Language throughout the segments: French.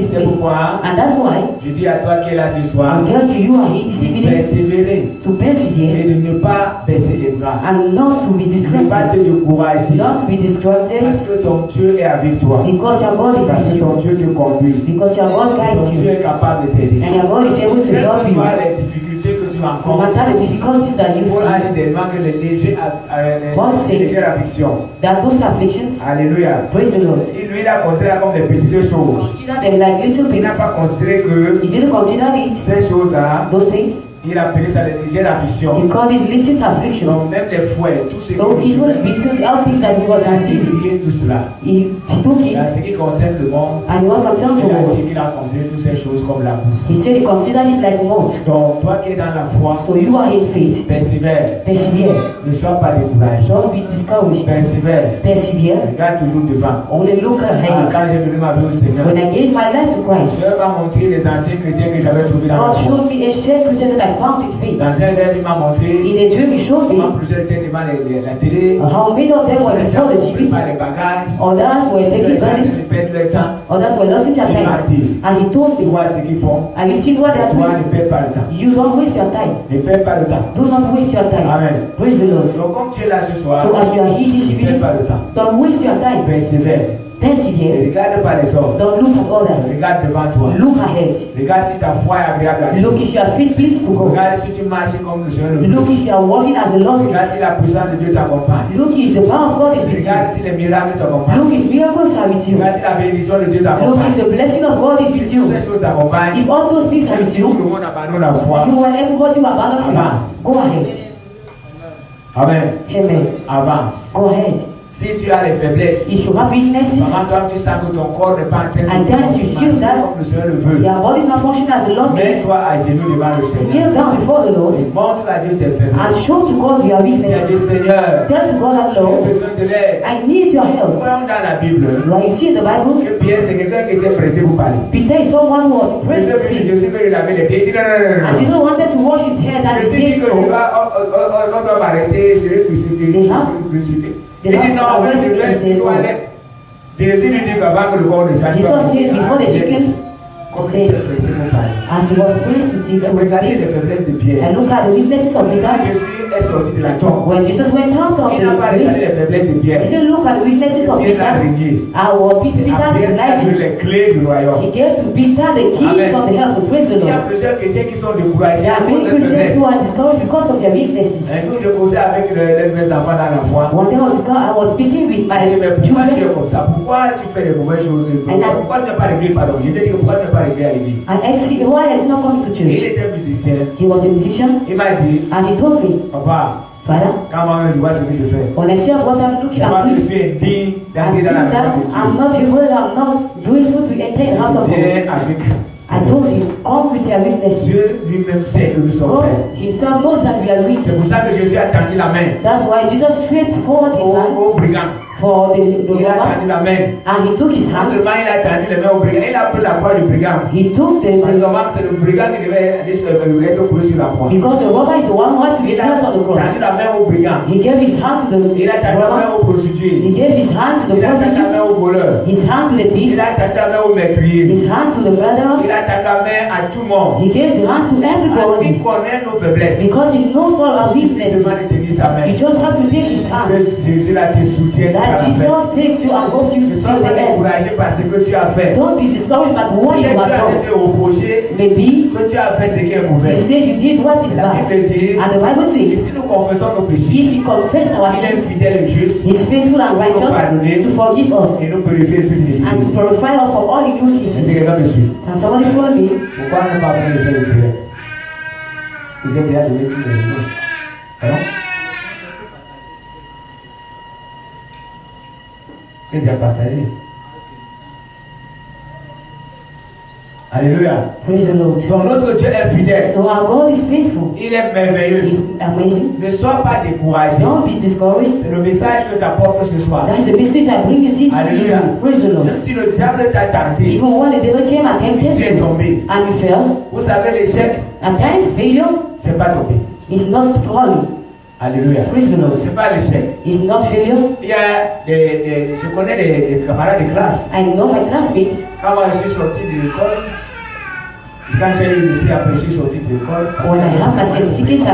this place. And that's why je dis à toi qui est là ce soir, I tell to you and he discipline persévérer to persevere et de ne pas baisser les bras. and not to be Ne pas te distracted. décourager Not to be distracted parce que ton Dieu est avec toi. because your God is Parce que with ton you. Dieu te conduit. Because your God Ton guides Dieu you. est capable de t'aider. And your God is able to Quelles help que you. soient les difficultés que tu No rencontres, matter the difficulties that you Paul a see, dit tellement que les légères afflictions. that those afflictions, Alléluia. praise the Lord, Il lui a considéré comme des petites choses. consider them like little Il n'a things. pas considéré que He didn't consider it, ces choses-là, those things. il a appelé ça les légères afflictions. He called it little afflictions. Donc même les fouets, tout ce qui So nous even suffit, beatings, all things that he was il a receiving, oublié tout cela. he took En it ce qui concerne le monde, and what concerns the il a world. dit qu'il a considéré toutes ces choses comme la boue. He said he considered it like mud. Donc toi qui es dans la foi, So you are in faith. persévère, Persevere. ne sois pas découragé. Don't be discouraged. Persévère, Persevere. regarde toujours devant. Only look ahead. Quand j'ai donné ma vie au Seigneur, When I gave my life to Christ, Dieu m'a montré les anciens chrétiens que j'avais trouvés dans la God foi. showed me a shared Christian that I found with faith. Dans un rêve, il m'a montré In a dream, he showed me comment plusieurs étaient devant la télé, how many of them were before the TV. par les bagages, Others were taking ils credit. perdent leur temps. Others were losing their time. And he told Tu me, vois ce qu'ils font. have you seen what they are Toi, doing? ne perds pas le temps. You don't waste your time. Ne perds pas le temps. Do not waste your time. Amen. Praise the Lord. Donc, comme tu es là ce soir, So as you are here this ne perds evening, pas le temps. don't waste your time. Persévère. Ne Persevere. regarde pas les autres. Don't look at others. Regarde devant toi. Look ahead. Regarde si ta foi est agréable à Look Dieu. if you are fit, please to go. Regarde si tu marches comme le Seigneur le Look veut. if you are walking as the Lord. Regarde si la puissance de Dieu t'accompagne. Look if the power of God is with Regarde you. si les miracles t'accompagnent. Look if miracles are with you. Regarde si la bénédiction de Dieu Look t'accompagne. if the blessing of God is with Si you. toutes ces choses t'accompagnent, If all those things are même with si tout le you, monde abandonne la foi, you want everybody to abandon Avance. faith. Go ahead. Amen. Amen. Avance. Go ahead. Si tu as les faiblesses, If you have weaknesses, maman, toi, tu sens que ton corps n'est pas en train And de then you feel fonctionner that comme le Seigneur le veut. your body is not functioning as the Lord needs, Mets-toi à genoux devant le Seigneur. kneel down before the Lord Et montre à Dieu tes and faiblesses. show to God your Tu as dit, weaknesses. Seigneur, Tell to God that, j'ai Lord, besoin de l'aide. I need your help. Voyons dans la Bible Like you see in the Bible, que Pierre, c'est quelqu'un qui était pressé pour parler. Peter is someone who was pressed to speak. Jésus veut lui laver les pieds. Il dit non, non, non, And non. Jesus wanted to wash his head and he Jésus dit said, que no. on doit m'arrêter, je vais crucifier. Il dit non, mais je vais aller. Jésus lui dit qu'avant que le corps ne s'arrête Jesus said before the chicken, comme il était pressé pour parler. as he was pressed to speak, Regardez les faiblesses de Pierre. and look at the weaknesses of Peter. Jésus est sorti de la tombe. When Jesus went out of Il n'a pas the regardé grave, les faiblesses de he Pierre. didn't look at the weaknesses of Pierre a Peter. régné. Peter Pierre is qui a eu lighting. les clés du royaume. He gave to Peter the keys Amen. of the heavens. Praise the Il y a Lord. plusieurs chrétiens qui sont découragés There à are cause many de Christians faiblesses. who are discouraged because of their weaknesses. Un jour, je causais avec mes enfants dans la foi. One day I was speaking with my Elle dit, mais pourquoi tu es children comme ça? Pourquoi tu fais des mauvaises choses? And I- Pourquoi tu n'es pas réglé, pardon? Je lui ai dit, pourquoi tu n'es pas réglé à l'église? and asked him why I did not come to Il church. était musicien. He was a musician Il m'a dit, and he told me, papa, Father, quand moi-même je vois ce que je fais, when I see what I'm looking je vois que je at, suis indigne I d'entrer see dans la that maison de I'm Dieu. not able, I'm not graceful to enter the house of God. Viens avec I told him, come with your weaknesses. Dieu lui-même sait que nous sommes God frères. himself knows that we are weak. C'est pour ça que Jésus a tendu la main That's why Jesus stretched forward his hand au brigand. for the Il a robber, tendu la main. and he took his Non hand. seulement il a tendu les mains au brigand, il a pris la croix du brigand. He took Normalement, c'est le brigand qui devait être cloué sur la croix. because the robber is the one who has to be Il held on the a cross. tendu la main au brigand. He gave his hand to the Il a tendu la main robber. au prostitué. He gave his hand to the Il a tendu la prostitute. main au voleur. His hand to the Il thieves. a tendu la main au meurtrier. His hands to the Il brothers. a tendu la main à tout le monde. He gave his hands to Parce qu'il everybody connaît nos faiblesses. because he knows all our Il suffit weaknesses. seulement de tenir sa main. You just have to take his hand. Jésus là te soutient jusqu'à That la fin. Jesus takes you and holds you Ne till sois pas the end. découragé par ce que tu as fait. Don't be discouraged by what you Peut-être have tu as done. été reproché Maybe que tu as fait ce qui est you mauvais. say you did what is La bad. Bible dit, And the Bible et says, si nous confessons nos péchés, if we confess our il est sins, fidèle et juste He is faithful and righteous to forgive us et nous purifier de toute and to iniquité. purify us from all Est-ce que iniquities. quelqu'un me suit? Can somebody follow me? Pourquoi ne pas faire le fait de faire? Est-ce que j'ai déjà donné toutes les réponses? Pardon? J'ai déjà partagé. Alléluia. Praise the Lord. Donc notre Dieu est fidèle. So our God is faithful. Il est merveilleux. He's amazing. Ne sois pas découragé. Don't be discouraged. C'est le message que tu apportes ce soir. That's the message I bring you this Alléluia. evening. Praise the Lord. Même si le diable t'a tenté, Even when the devil came and tu es tempted you tombé. and you fell, Vous savez, l'échec, at times failure c'est pas tomber. is not falling. Alléluia. Praise the Lord. C'est pas l'échec. It's not failure. Il y a je connais des camarades de classe. I know my classmates. Quand moi je suis sorti de l'école, quand j'ai eu le lycée, après je suis sorti de l'école. When I have my certificate,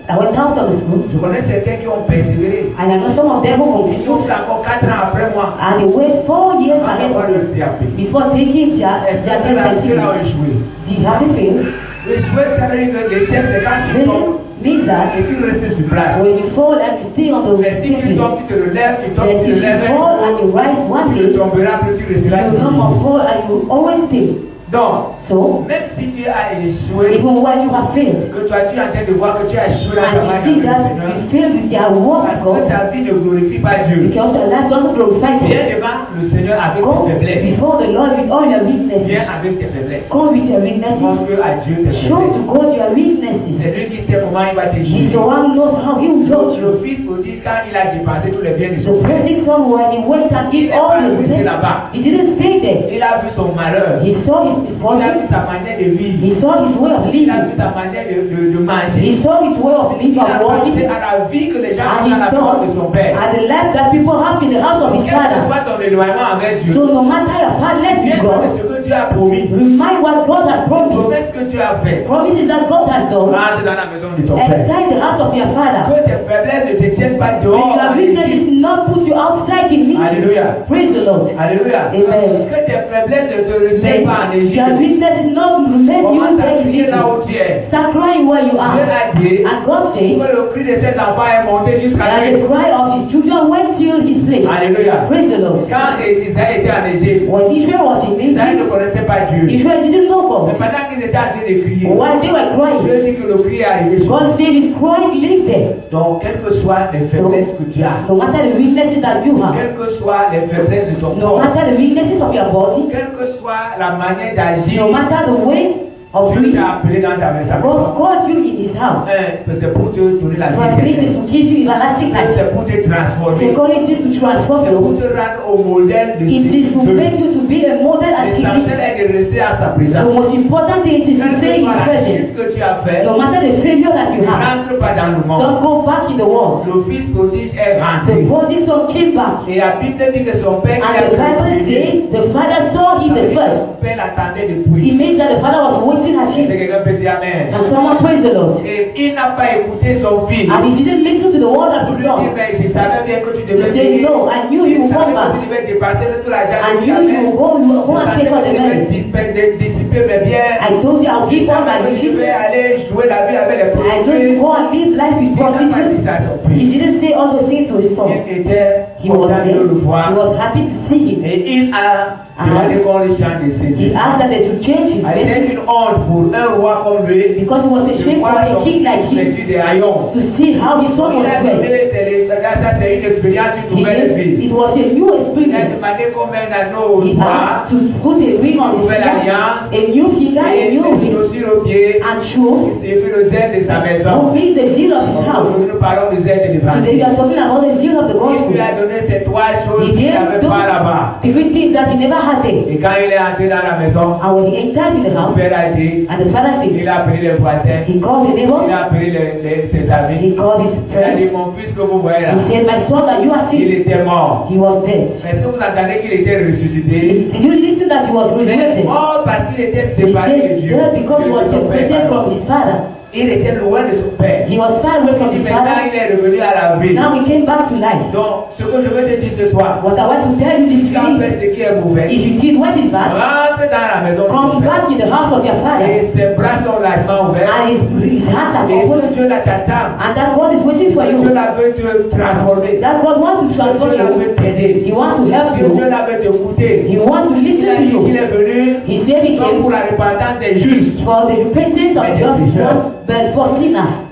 I went out of the school. Je connais certains qui ont persévéré. And I know some of them who Ils continue. sont encore 4 ans après moi. And they wait 4 years Avant ahead d'avoir of le me CAP. before taking their Est-ce que ceux-là ont certificate. échoué? Did you have to fail? L'échoué, ça veut dire que l'échec, c'est quand tu Fail tombes means that et tu restes sur place. when you fall and you stay on the Mais si tu surface, tombes, tu te relèves, tu tombes, but tu if te lèves, you fall and you rise one tu ne day, tomberas plus, tu you resteras will no more fall and you will always stay. Donc, So, même si tu as échoué, even when you have failed, que toi tu es en train de voir que tu as échoué dans ta and you marche see avec le that Seigneur, you failed with their work parce of que God, ta vie ne glorifie pas Dieu. because your life doesn't glorify Viens God. devant le Seigneur avec Go tes faiblesses. before the Lord with all your weaknesses. Viens avec tes faiblesses. Come with your weaknesses. Montre à Dieu tes Show to faiblesses. God your weaknesses. C'est lui qui sait comment il va te He's juger. the one who knows how he will judge you. Le fils prodige, quand il a dépensé tous les biens de The son père, prodigal son, when he went and il did n'est all pas the resté business, là-bas. he didn't stay there. Il a vu son malheur. He saw his Il a vu misfortune. sa manière de vivre. He saw his way of Il a living. vu sa manière de He manger. saw his way of living, Il a of pensé walking. à la vie que les gens And ont dans he la maison de son thought père. at the life that people have in the house of his Quel que father. soit ton éloignement avec Dieu, So no matter your fatherless with viens de ce God, que Dieu a promis. remind what God has promised. Promesse que tu as fait. Promises that God has done. Rentre dans la maison de ton And père. enter the house of your father. Que tes faiblesses ne te tiennent pas And dehors. your en weaknesses Égypte. not put you outside in Egypt. Alléluia. Praise the Lord. Alléluia. Amen. Que tes faiblesses ne te retiennent pas en Your Égypte. weaknesses not remain you Commence à there in crier là Egypt. où tu es. Start crying where you Dieu are. a dit And God says que le cri de ses enfants est monté jusqu'à that Dieu. the cry of his children went till his place. Alléluia. Praise the Lord. Quand Israël était en Égypte, When Israel was in Israël ne Egypt, connaissait pas Dieu. Israel didn't know Mais God. pendant qu'ils étaient en train de crier, While they were crying, Dieu dit que le cri est arrivé sur God said his crying lived there. Donc, quelles que soient les faiblesses que tu as, No matter the weaknesses that you have, quelles que soient les faiblesses de ton no corps, matter the weaknesses of your body, quelle que soit la manière d'agir, no matter the way of Dieu living, t'a appelé dans ta maison. God called you in his house. C'est pour te donner la First vie it is éternelle. to give you everlasting life. C'est pour te transformer. Second it is to transform C'est pour you. te rendre au modèle de It is to ce make you to be a model as he L'essentiel is. est de rester à sa The présence. most important thing is to Quelle stay que in his soit la presence. chute que tu as fait, No matter the failure that you ne have, rentre pas dans le monde. don't go back in the world. Le fils prodige est The rentré. prodigal son came back. Et la Bible dit que son père And qui the Bible says the father saw him the first. Son père l'attendait It depuis. means that the father was waiting at Et c'est him. quelqu'un peut dire Amen. And someone praise the Lord. Et il n'a pas écouté son fils. And he didn't listen to the word of Pour his lui dire, son. mais je savais bien que tu He devais said, no, I knew you Je would come savais back. que tu devais dépasser tout l'argent I que tu knew you avais. would go Je and pensais take all que the tu money. devais dissiper mes biens. I told you I'll Je give all my savais que tu riches. devais aller jouer la vie avec les I told you prostituées. go and live life with Il n'a pas dit prostitutes. ça à son He fils. didn't say all those things to his son. Il était He was content there. de le He voir. was happy to see him. Et il a demandé qu'on le change de ses He asked that they should change his C'est message une honte pour un roi comme lui because it was a de shame for voir a son king like fils him vêtu de haillons. to see how his son Il was a dressed. donné, ça c'est une expérience, une nouvelle vie. It was a new Il a experience. demandé combien d'anneaux He au roi, asked to put a ring on his nouvelle finger, alliance, a new finger, a et new des ring, chaussures aux pieds, and qui shoe, suivent le zèle de sa who maison. is the seal of his house. Aujourd'hui, nous parlons du zèle de Today we l'évangile. are talking about the seal of the Il gospel. lui a donné ces trois choses He qu'il gave n'avait pas là-bas. those three things that he never had there. Et quand il est entré dans la maison, And when he entered in the le house, père a dit, and the father il said, a appelé les voisins, he called the neighbors, il a appelé ses amis. he called his Il a dit, friends. mon fils que vous voyez là, He said, my son that you are il seeing, était mort. he was dead. Est-ce que vous entendez qu'il était ressuscité? Did you listen that he was Il est resurrected? mort parce qu'il était He séparé de said Dieu. dead because he de was son père, separated pardon. from his father. Il était loin de son père. He was far away from Et his maintenant, father. il est revenu à la vie. Now he came back to life. Donc, ce que je veux te dire ce soir, What I want to tell you si this tu as fait evening, ce qui est mauvais, if you did what is bad, rentre dans la maison de come ton père. back in the house of your Et father. ses bras sont largement ouverts. And his hands are Et open. si Dieu là t'attend, And that God is waiting for si Dieu you. là veut te transformer, That God wants to si transform Dieu là veut you. t'aider, He wants to help si Dieu you. là veut t'écouter, He wants to il listen a to dit qu'il you. est venu He said he non came pour la repentance des justes. for the repentance of just one, but for sinners.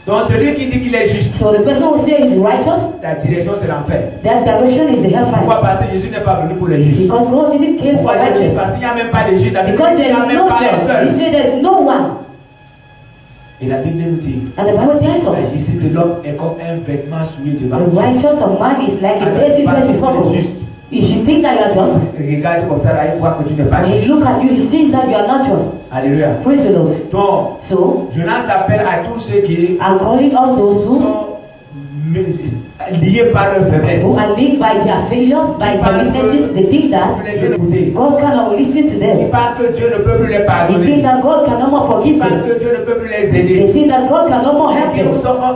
Donc celui qui dit qu'il est juste, So the person who says he's righteous, la direction c'est l'enfer. that direction is the hellfire. Pourquoi? Parce que Jésus n'est pas venu pour les justes. Because God didn't care for Pourquoi je dis? righteous. Parce qu'il n'y a même pas de justes. La Bible Because dit qu'il n'y there a is même no pas un just. seul. He said there's no one. Et la Bible nous dit, And the Bible tells la us justice de l'homme est comme un vêtement souillé devant the Dieu. righteous of man is like a dirty dress before God. If you think that you are just, Regarde comme ça, là, il voit que tu n'es pas when he juste. look at you, he sees that you are not just. Alléluia. Praise the Lord. Donc, So je lance l'appel à tous ceux qui I'm calling all those who sont liés par leur faiblesse. who are linked by their failures, by their weaknesses, they think that God cannot listen to them. Parce que Dieu ne peut plus les They think pardonner. that God cannot more forgive Parce them. que Dieu ne peut plus les They aider. think that God cannot more help them.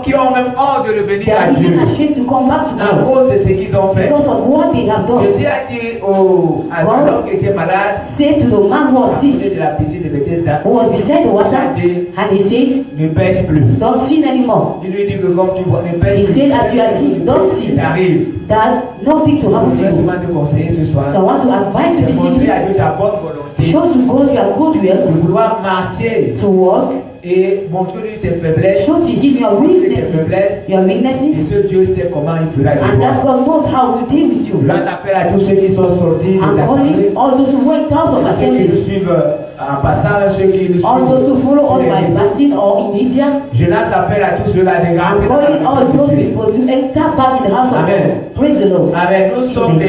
Qui ont même honte de They revenir are à even Dieu ashamed to come back to à God cause de ce qu'ils ont fait. because of what they have done. Jésus a dit à l'homme qui était malade, Say to the man who was à sick, côté de la piscine de Bethesda, who was beside the water, and he said, ne pêche plus. don't sin anymore. Il lui dit que comme tu vois, ne pêche He plus. said, as you are sick, don't Il sin. t'arrive. That nothing to Je happen to voudrais you. souvent te conseiller ce soir. So I want to advise you De this montrer evening, à Dieu ta bonne volonté. show to God your good De will vouloir marcher to work, et montrer-lui tes faiblesses. show to him your weaknesses, your Et weaknesses, ce Dieu sait comment il fera de and toi. that God knows how to deal with you. Là, j'appelle à tous ceux qui sont sortis des I'm assemblées, calling all those who went out of ceux qui nous assemblies, suivent en passant, ceux qui nous all those who suivent follow sur us les by réseaux. passing or in media. Je lance appel à tous ceux-là de I'm rentrer dans calling all la maison those de Dieu. people to enter back in the house of Amen. God. Praise the Lord. Amen. Nous sommes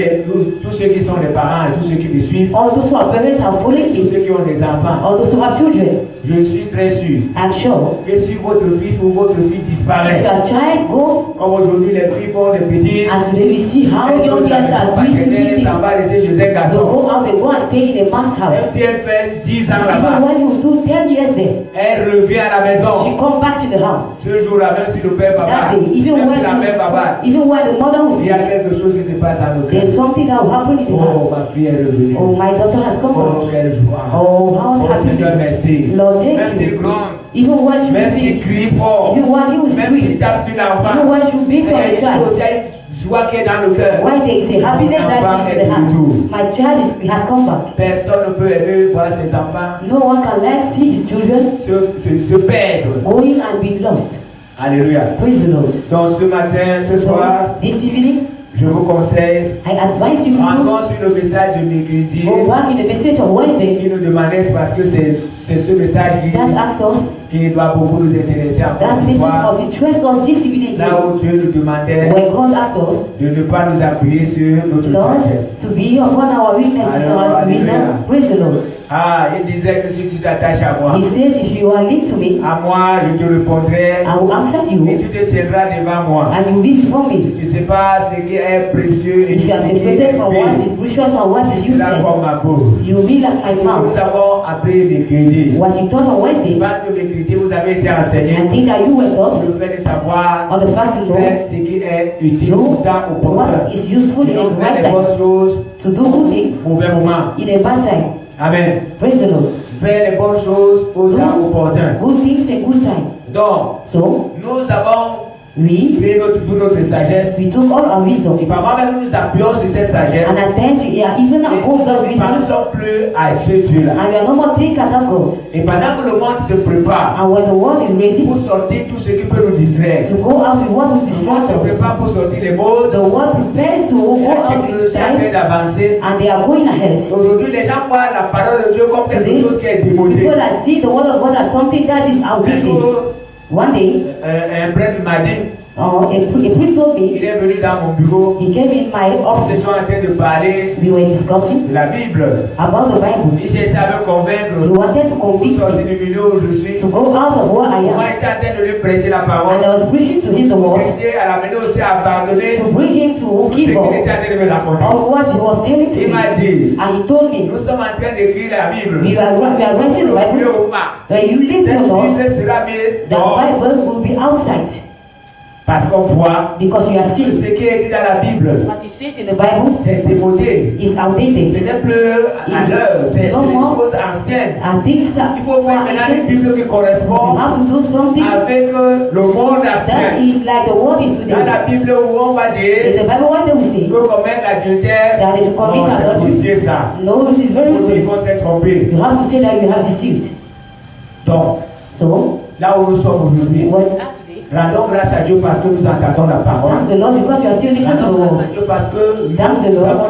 tous ceux qui sont des parents et tous ceux qui me suivent, All those who are parents are following tous him, ceux qui ont des enfants. all those who have children. Je suis très sûr I'm sure que si votre fils ou votre fille if disparaît, your child goes, comme aujourd'hui les filles font des bêtises, as today we see how elles sont young dans la girls maison are doing stupid paternelle, things, ça va laisser chez un they garçon. go out and go and stay in a man's Même house. si elle fait 10 ans Even là-bas, when you do 10 years there, elle revient à la she maison. come back to the house. Ce jour-là, même si le père That baba, day, even même si la mère baba, when, even when the mother was il y a sick, quelque chose qui se passe à nos cœurs. there's something that will happen in the Oh, house. ma fille est revenue. Oh, my daughter has come Oh, back. quelle joie. Oh, how Oh, Seigneur, happiness. merci. Lord, Même thank s'il you. gronde, Even when she même was s'il sick, crie fort, even when he was même s'il sick, tape sur even l'enfant, when she beat il y on a the une chose, il y child, a une joie qui est dans le cœur. why there is a happiness that is in the heart. My child has come back. Personne ne peut aimer voir ses enfants No one can let see his children se perdre. going and be lost. Alléluia. Praise the Lord. Donc ce matin, ce So, soir, this evening, je vous conseille, I advise you to entrons sur le message de mercredi go back in the message of Wednesday qui nous demandait, c'est parce que c'est ce message that asks us, qui doit beaucoup nous intéresser encore that ce message soir. must interest us this evening. Là où Dieu nous demandait When God asks us, de ne pas nous appuyer sur notre Lord, sagesse. to be upon our weaknesses, our wisdom. Praise the Lord. Ah, il disait que si tu t'attaches à moi, He said, if you are linked to me, à moi, je te répondrai I will answer et you, tu te tiendras devant moi. and you will be before me. Tu ne sais pas ce qui est précieux et If you are ce qui est separated from what vil. is precious and what is C'est là useless, comme ma bouche. you will be like my Ce que mouth. nous avons appelé mercredi. What you taught on Wednesday, Parce que mercredi, vous avez été enseigné I think that you were sur taught le fait de savoir on the fact to know, faire ce qui est utile know au temps opportun. what is useful Et in non the faire right les bonnes time, choses to do good things au mauvais moment. in a bad time. Amen. Praise the Lord. Faire les bonnes choses au temps opportun. Good things in good time. Donc, So, nous avons we pris notre sagesse took all our wisdom, et parfois même nous appuyons sur cette sagesse and at times we are even et above those nous ne wisdom, pensons plus à ce Dieu-là. and we are no more thinking about God. Et pendant que le monde se prépare And when the world is ready pour sortir tout ce qui peut nous distraire, to go out, we want to le destroy monde se us. prépare pour sortir les modes, The world prepares to go la out technologie with est en train time, d'avancer. and they are going ahead. Aujourd'hui, les gens voient la parole de Dieu comme quelque chose qui est démodé. People are seeing the word of God as something that is Un outdated. jour, One day, un prêtre m'a dit, a priest told il me, est venu dans mon bureau, he came in my nous office, étions en train de parler we were discussing de la Bible. about the Bible. Il cherchait à me convaincre He wanted to pour convince sortir me du milieu où je suis. to go out of where I Moi, am. j'étais en train de lui prêcher la parole. And I was preaching to him the word, Chercher à l'amener aussi à abandonner to bring him to tout ce qu'il give up était en train de me raconter. all what he was telling to Il me. m'a dit, And he told me, nous sommes en train d'écrire la Bible. we are writing the Oui Bible. ou pas? When you listen Cette to Lord, Bible sera mise the dehors. Bible will be outside Parce qu'on voit because you are que seeing ce qui est écrit dans la Bible, what is said in the Bible c'est démodé. is Ce outdated. n'est plus à l'heure, c'est des choses anciennes. And things that Il faut faire maintenant une Bible qui you correspond have to do something avec le monde that actuel. is like the world is Dans la today. Bible où on va In dire the Bible, what they will say, qu'il faut commettre l'adultère, that is non, commit c'est adultery. poussier ça. No, it is very Il faut dire good. qu'on s'est trompé. You have to say that you have deceived. Donc, So, là où nous sommes aujourd'hui, when you are today, rendons grâce à Dieu parce que nous entendons la parole. thanks the Lord because you are still listening to the Rendons grâce à word. Dieu parce que Thanks the nous Lord. avons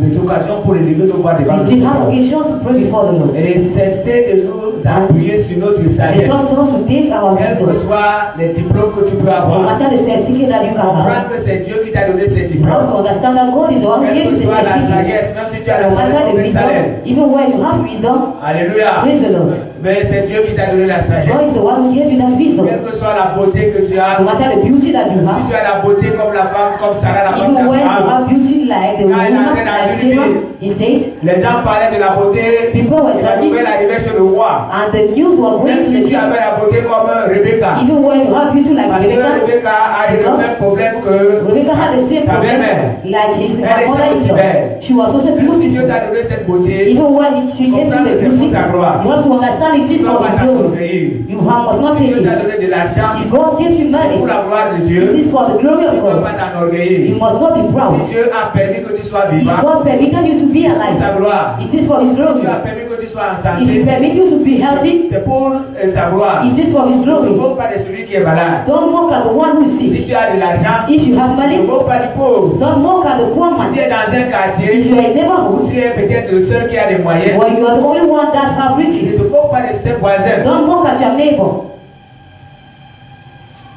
des occasions pour élever nos voix devant We le still have Seigneur. occasions to pray before the Lord. Et cessez de nous appuyer sur notre It sagesse. comes down to take our Quels que wisdom. soient les diplômes que tu peux No avoir, matter the certificate that you can have, comprends que c'est Dieu qui t'a donné ces you have diplômes. to understand that God is the one who Quelle gave que you the soit la certificate. sagesse, même si tu as la No matter sagesse the de salaire. wisdom, even when you have wisdom, Alléluia. praise the Lord. Mais c'est Dieu qui t'a donné la God is sagesse. the one who gave you that wisdom. Quelle que soit la beauté beauté que tu as, no matter the beauty that you si have, tu as la beauté comme la femme, comme Sarah, la femme even when you d'Abraham, have beauty like the woman, like Sarah, he said, les gens parlaient de la beauté, people were et la talking, nouvelle arrivait sur le roi. and the news was going Même to si the tu king. avais la beauté comme Rebecca, Even when you have beauty like parce que Rebecca, Rebecca a eu le même problème que Rebecca had the same sa problem belle-mère. like her était mother aussi in law. belle. She was also Même si Dieu beautiful. t'a donné cette beauté, Even when she gave you comprends que the c'est pour beauty, sa gloire. you have to understand it is Tu ne for dois his pas glory. t'orgueillir. You must not Si take Dieu t'a it. donné de l'argent, If God gives you c'est money, pour la gloire de it Dieu. is for the glory Tu of ne dois God. pas You t'enorgueillir. must not be Si proud. Dieu a permis que tu sois If vivant, God permitted you to be c'est pour sa alive, gloire. it is for his Si glory. Dieu a permis que tu sois en If he santé, permit you to be healthy, c'est pour sa gloire. it is for his Ne glory. moque pas de celui qui est malade. Don't mock at the one who is Si sick. tu as de l'argent, If you have ne money, moque pas du pauvre. don't mock at the poor Si tu man. es dans un If quartier you are a où neighborhood, tu es peut-être le seul qui a des moyens, or you are the only one that have ne riches, te moque pas de ses voisins. don't mock at your neighbor.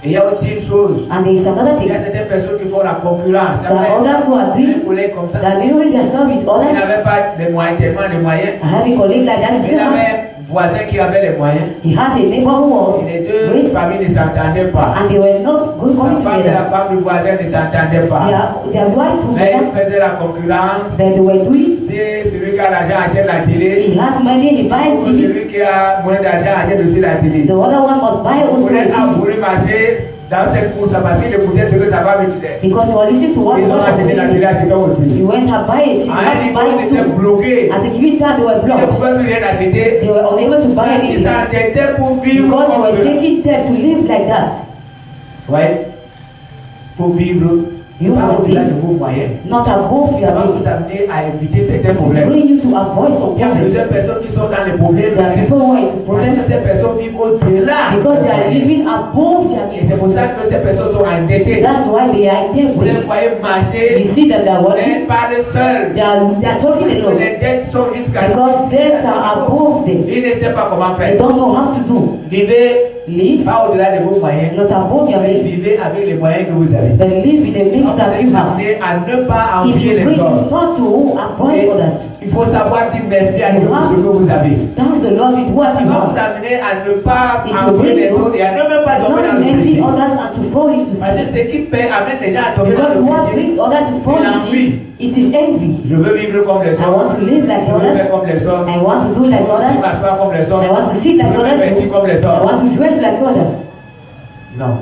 Et il y a aussi une chose. And there is another Il y a thing. certaines personnes qui font la concurrence. There are others who are Un doing collègue comme ça, that measuring themselves with il others. n'avait pas de moyens, tellement de moyens. I have a colleague like that. Mais il avait un voisin qui avait les moyens. He had a neighbor who was Et les deux great, familles ne s'entendaient pas. and they were not good Sa coming femme et la together. femme du voisin ne s'entendaient pas. Their wives Mais together, ils faisaient la concurrence. that they were doing. Si celui qui a l'argent achète la télé, He has money, he buys ou TV. celui qui a moins d'argent achète aussi la télé. The other one must buy Il also a voulait TV voulu marcher dans cette course parce qu'il écoutait ce que sa femme disait. because he was listening to what Ils the ont other was acheté la saying. télé à cet homme aussi. He went and buy a TV. He À un had to niveau, buy ils étaient two. bloqués. At a given time, they were Ils ne blocked. pouvaient plus rien acheter. They were unable to buy Parce qu'ils anything s'endettaient pour vivre because they comme were cela. taking them to live like that. Ouais. Il faut vivre You pas must au-delà be de vos moyens. not above Ça your va vous means. amener à éviter certains To problèmes. bring you to avoid some Il y a problems. plusieurs personnes qui sont dans les problèmes. There are people who are into Parce que problems ces personnes vivent au-delà. because they are living above their Et c'est pour means. ça que ces personnes sont endettées. That's why they are in Vous les debt. voyez You marcher, see that they are mais working. pas de seuls. They are talking Parce que alone les dettes sont jusqu'à because debts are above them. Ils ne savent pas comment They faire. don't know how to do. Vivez Live pas au-delà de vos moyens. not above your Mais means, vivez avec les moyens que vous avez. but live with the means that you have. Amené à ne pas If envier you les bring autres. not to avoid Et others, il faut savoir dire merci à Dieu pour ce que vous avez. thanks the Lord with what Ça you va vous have. amener à ne pas It will envier bring les you autres et à ne même pas tomber Not dans to le envy péché. others and to fall into Parce que sin. ce qui paie amène les gens à tomber dans Because le what péché. brings others to fall C'est into l'envie. sin, it is envy. Je veux vivre comme les I want autres. to live like Je veux faire others. comme les autres. I want to do Je like veux aussi others. m'asseoir comme les autres. I want to sit Je like veux me others. vêtir comme les I autres. want to dress like others. Non.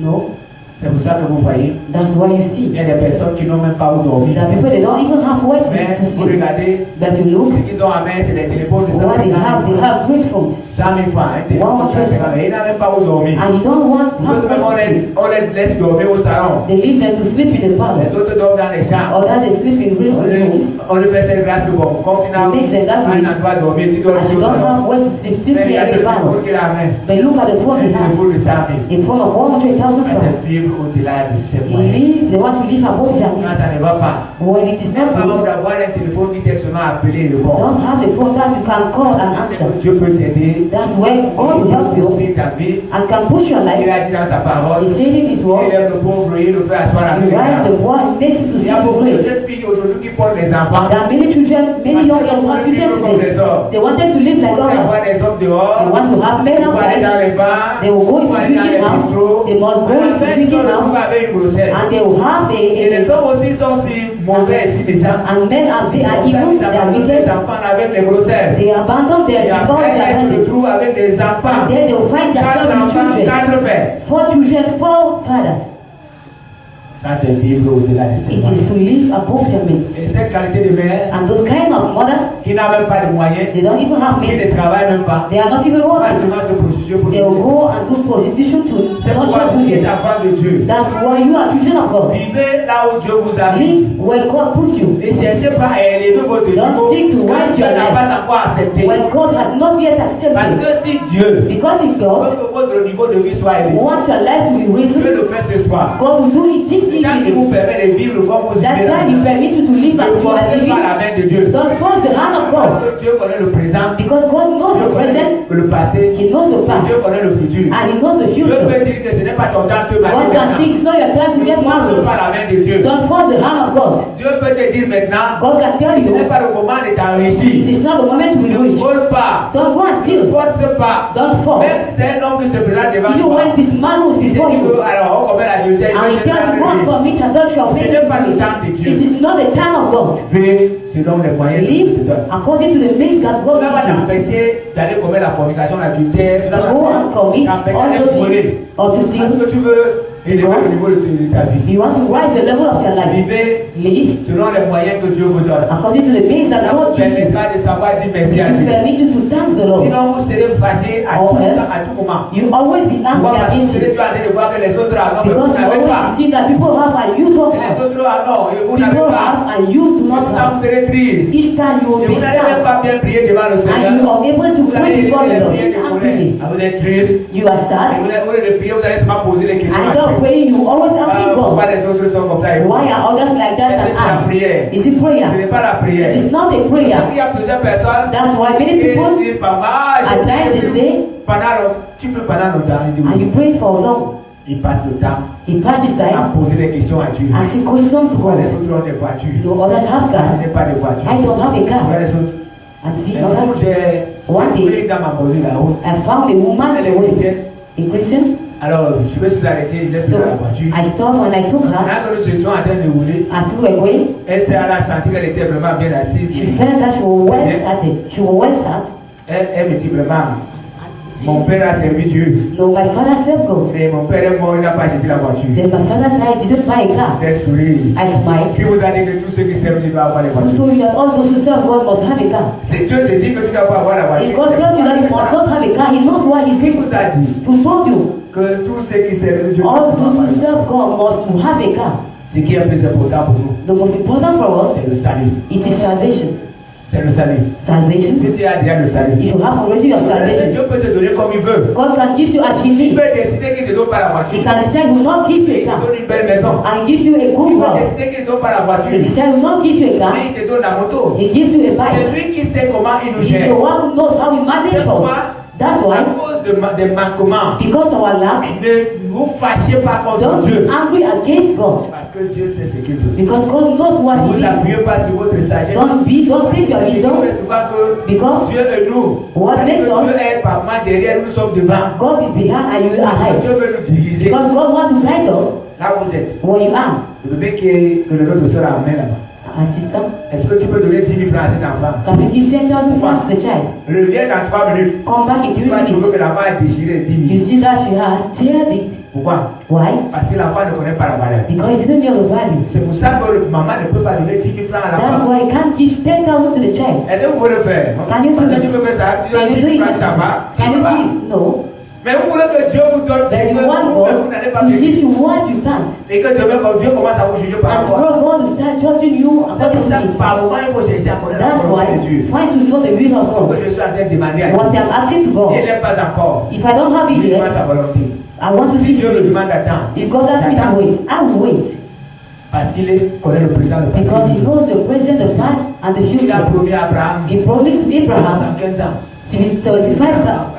No, C'est pour ça que vous voyez, that's why you il see. y a des personnes qui n'ont même pas où dormir. There are people, they don't even have where Mais to vous sleep. regardez, But you look, ce qu'ils ont à main, c'est des téléphones de 150 what they 000 have francs. great phones. 100 000 francs, un téléphone de 150 000. Ils n'ont même pas où dormir. And you don't want Nous autres, même, have sleep. on les laisse dormir au salon. They leave them to sleep in the parlor. Les autres dorment dans les chambres. Or that they sleep in real rooms. On lui fait cette grâce que bon, comme tu n'as Makes them that un way. endroit à dormir, tu dors And ici you au don't salon. have where to sleep, sleep Mais regarde here in le the parlor. téléphone qu'il a à main. But look at the phone Un he has. téléphone de 100 000. In form of 100,000 Mais francs. c'est vivre au-delà de ses They moyens. want to live above their Quand means. ça ne va pas, When it is not avant good, d'avoir un téléphone qui t'aide seulement à appeler le bon. don't have a phone that you can call and Tu sais answer. que Dieu peut t'aider. That's where God will help you C'est ta vie. and can push your Il life. a dit dans sa parole, He said in His il word, lève le pauvre et il le fait asseoir avec He les rise grands. the poor and makes it to Il y see a the beaucoup de place. jeunes filles aujourd'hui qui portent les enfants. There are many children, many young girls who have children today. They wanted to live Il like faut avoir others. des hommes They dehors. want to have men Il faut aller dans outside. les bars. They will go Il into faut aller dans les drinking house. bistrots. They must go À la into fin, ils drinking se retrouvent house. avec une grossesse. And they will have Et les hommes aussi sont si mauvais ici déjà. and men as they C'est are pour ça evil, qu'ils they are abandonnent les wicked. enfants avec les grossesses. They abandon them Et because après, they are elles se parents. retrouvent avec des enfants. And then they will find 4 themselves with enfants, children. 4 pères. 4 children, 4 fathers. Ça, c'est vivre au-delà de ses It is moyens. to live above their means. Et cette qualité de mère And those kind of mothers, qui n'a même pas de moyens, they don't even have qui ne means. travaille même pas, They are not even pas working. seulement se prostituer pour They will les go and do prostitution to C'est pourquoi nurture vous êtes children. enfant de Dieu. That's why you are children of God. Vivez là où Dieu vous a mis. Live where God puts you. Ne cherchez pas à élever votre niveau Don't seek to quand rise Dieu your n'a life. pas encore accepté. When God has not yet Parce accepted que it. si Dieu Because if veut God que votre niveau de vie soit élevé, wants your life to be Dieu risen, le fait ce soir. God will do it this Le temps qui evening. vous permet de vivre comme vous That vivez là. time He permits you to live Ne as you are forcez living. pas la main de Dieu. Don't force the hand of Parce God. que Dieu connaît le présent, Because God knows Dieu the present, connaît le passé, He knows the past, Dieu connaît le futur. and He knows the Dieu future. peut dire que ce n'est pas ton temps de te marier God can maintenant. say it's not your time to Ne get force married. pas la main de Dieu. Don't force the hand of God. Dieu peut te dire maintenant, God can tell ce n'est you pas le moment de it t'enrichir. is not the moment to be Ne rich. vole pas. Don't go and steal. force pas. Don't force. Même si c'est un homme qui se présente devant Even toi. when this man was before you, Alors, on commet l'adultère. and he tells you not commit adultery or Ce n'est pas le temps de Dieu. it is not the time of God. Fais selon les moyens de Live Dieu. according to the means that God Cela va gives you. t'empêcher d'aller commettre la fornication, l'adultère. Cela To go and commit va t'empêcher all d'aller those voler. things or to Parce steal. que tu veux élever le niveau de ta vie. You want to rise the level of your life. Vivez Live selon les moyens que Dieu vous donne. according to the means that Ça vous God gives you. permettra de savoir dire merci à It will Dieu. permit you to thank the Lord. Sinon, vous serez fâché à Or tout else, temps, à tout moment. you always be angry Pourquoi? Parce que against tu him. es en train de voir que les autres en ont, mais vous Because you n'avez pas. always see that people have and you don't Et les have. autres en ont, et vous n'avez People pas. have and you do Et not tout le temps, have. vous serez triste. Each time you Et will be vous n'allez même sad pas bien prier devant le and Seigneur. you are able to Vous pray allez before the les Lord. prières de colère. Angry. Ah, vous êtes triste. You are Et sad. vous allez prier, vous allez seulement poser des questions And à don't Dieu. pray, you always Ah, asking pourquoi God. les autres sont comme ça? Et Why are others like that Est-ce que than c'est la I? prière? Is it Ce prayer? n'est pas la prière. It is not a Il prayer. y a plusieurs personnes That's why many qui people disent, Papa, at times they say, pendant longtemps, tu peux pendant longtemps. Il dit and oui. you pray for long. Il passe le temps He passes à time poser des questions à Dieu. asking questions to Pourquoi les God. autres ont des voitures? You others have Je cars. n'ai pas de voiture. I don't have a Pourquoi car. les autres? And see Un jour, others. j'ai One day, pris dans ma voiture là-haut. I found a woman, Elle est chrétienne. a Christian. Alors, je me suis arrêté, je l'ai pris So dans la voiture. I stopped and I took her. Quand nous étions en train de rouler, As we were going, elle s'est sentie qu'elle était vraiment bien assise. she felt that she was well started. She was well started. Elle me dit vraiment, mon père a servi Dieu. No, my father served God. Mais mon père est mort, il n'a pas acheté la voiture. Then my father died, didn't buy a car. J'ai souri. I smiled. Qui vous a dit que tous ceux qui servent Dieu doivent avoir les Who voitures? told you that all those who serve God must have a car? C'est Dieu te dit que tu dois pas avoir la voiture. If God tells you that you must not have a car, He knows why He's Qui giving. vous a dit Who told you? que tous ceux qui servent Dieu All doivent those avoir who la voiture? serve God must have a car. Ce qui est le plus important pour nous, The most important for us, c'est le salut. it is salvation. C'est le salut. Salvation. Si tu as déjà le salut, If you have already your salvation, Dieu peut te donner comme il veut. God can give you as He Il needs. peut décider qu'il ne te donne pas la voiture. He can decide He will not give you Il a te car donne une belle maison. and give you a Il good peut house. décider qu'il ne te donne pas la voiture. He decide He will not give you a car. Mais il te donne la moto. He gives you a C'est bike. lui qui sait comment il nous He's gère. the one who knows how He manages C'est pourquoi, us. That's à why, cause des manquements, because of our lack, ne vous fâchez pas contre don't Dieu. be angry against God. Parce que Dieu sait ce qu'il veut. Because God knows Ne what He vous needs. appuyez pas sur votre sagesse. Don't take your C'est ce qui wisdom, fait souvent que because Dieu est nous. what Que makes Dieu us, est par main derrière, nous sommes devant. God is behind and you are Parce que ahead. Dieu veut nous diriger. Because God wants to guide us Là où vous êtes. where you are. Le bébé que le notre soeur a amené là-bas. Assistant, Est-ce que tu peux donner 10 000 francs à cet enfant? can you give 10,000 francs to the child? Reviens dans 3 minutes. Come back in Tu 3 vas trouver minutes. que l'enfant a déchiré les 10 You 000. see that she has teared it. Pourquoi? Why? Parce que l'enfant ne connaît pas la valeur. Because he didn't know the value. C'est pour ça que maman ne peut pas donner 10 000 francs à That's l'enfant. why he can't give 10,000 to the child. Est-ce que vous pouvez le faire? Can you do Parce que it? tu peux faire ça. Tu Can donnes you 10 000 do it? francs, ça va. Tu Can peux you pas. give? No. Mais vous voulez que Dieu vous donne ce But qu'il you veut, want vous, mais vous n'allez God pas to payer. give you what you can't. Et que demain, quand Dieu commence à vous juger par And rapport. tomorrow God will start judging you C'est according pour ça to que it. par moment, il faut chercher à connaître la That's volonté why de Dieu. trying to know the will of Ce que God. je suis en train de demander à What Dieu. I'm asking to Si God, elle n'est pas encore, if I don't have it lui demande yet, sa volonté. I want to Si see Dieu it. le demande d'attendre, If God asks me to j'attends. wait, I will wait. Parce qu'il connaît le présent, le passé. Because He knows the present, the past, and the Il a future. promis à Abraham He promised to Abraham 75 ans. 75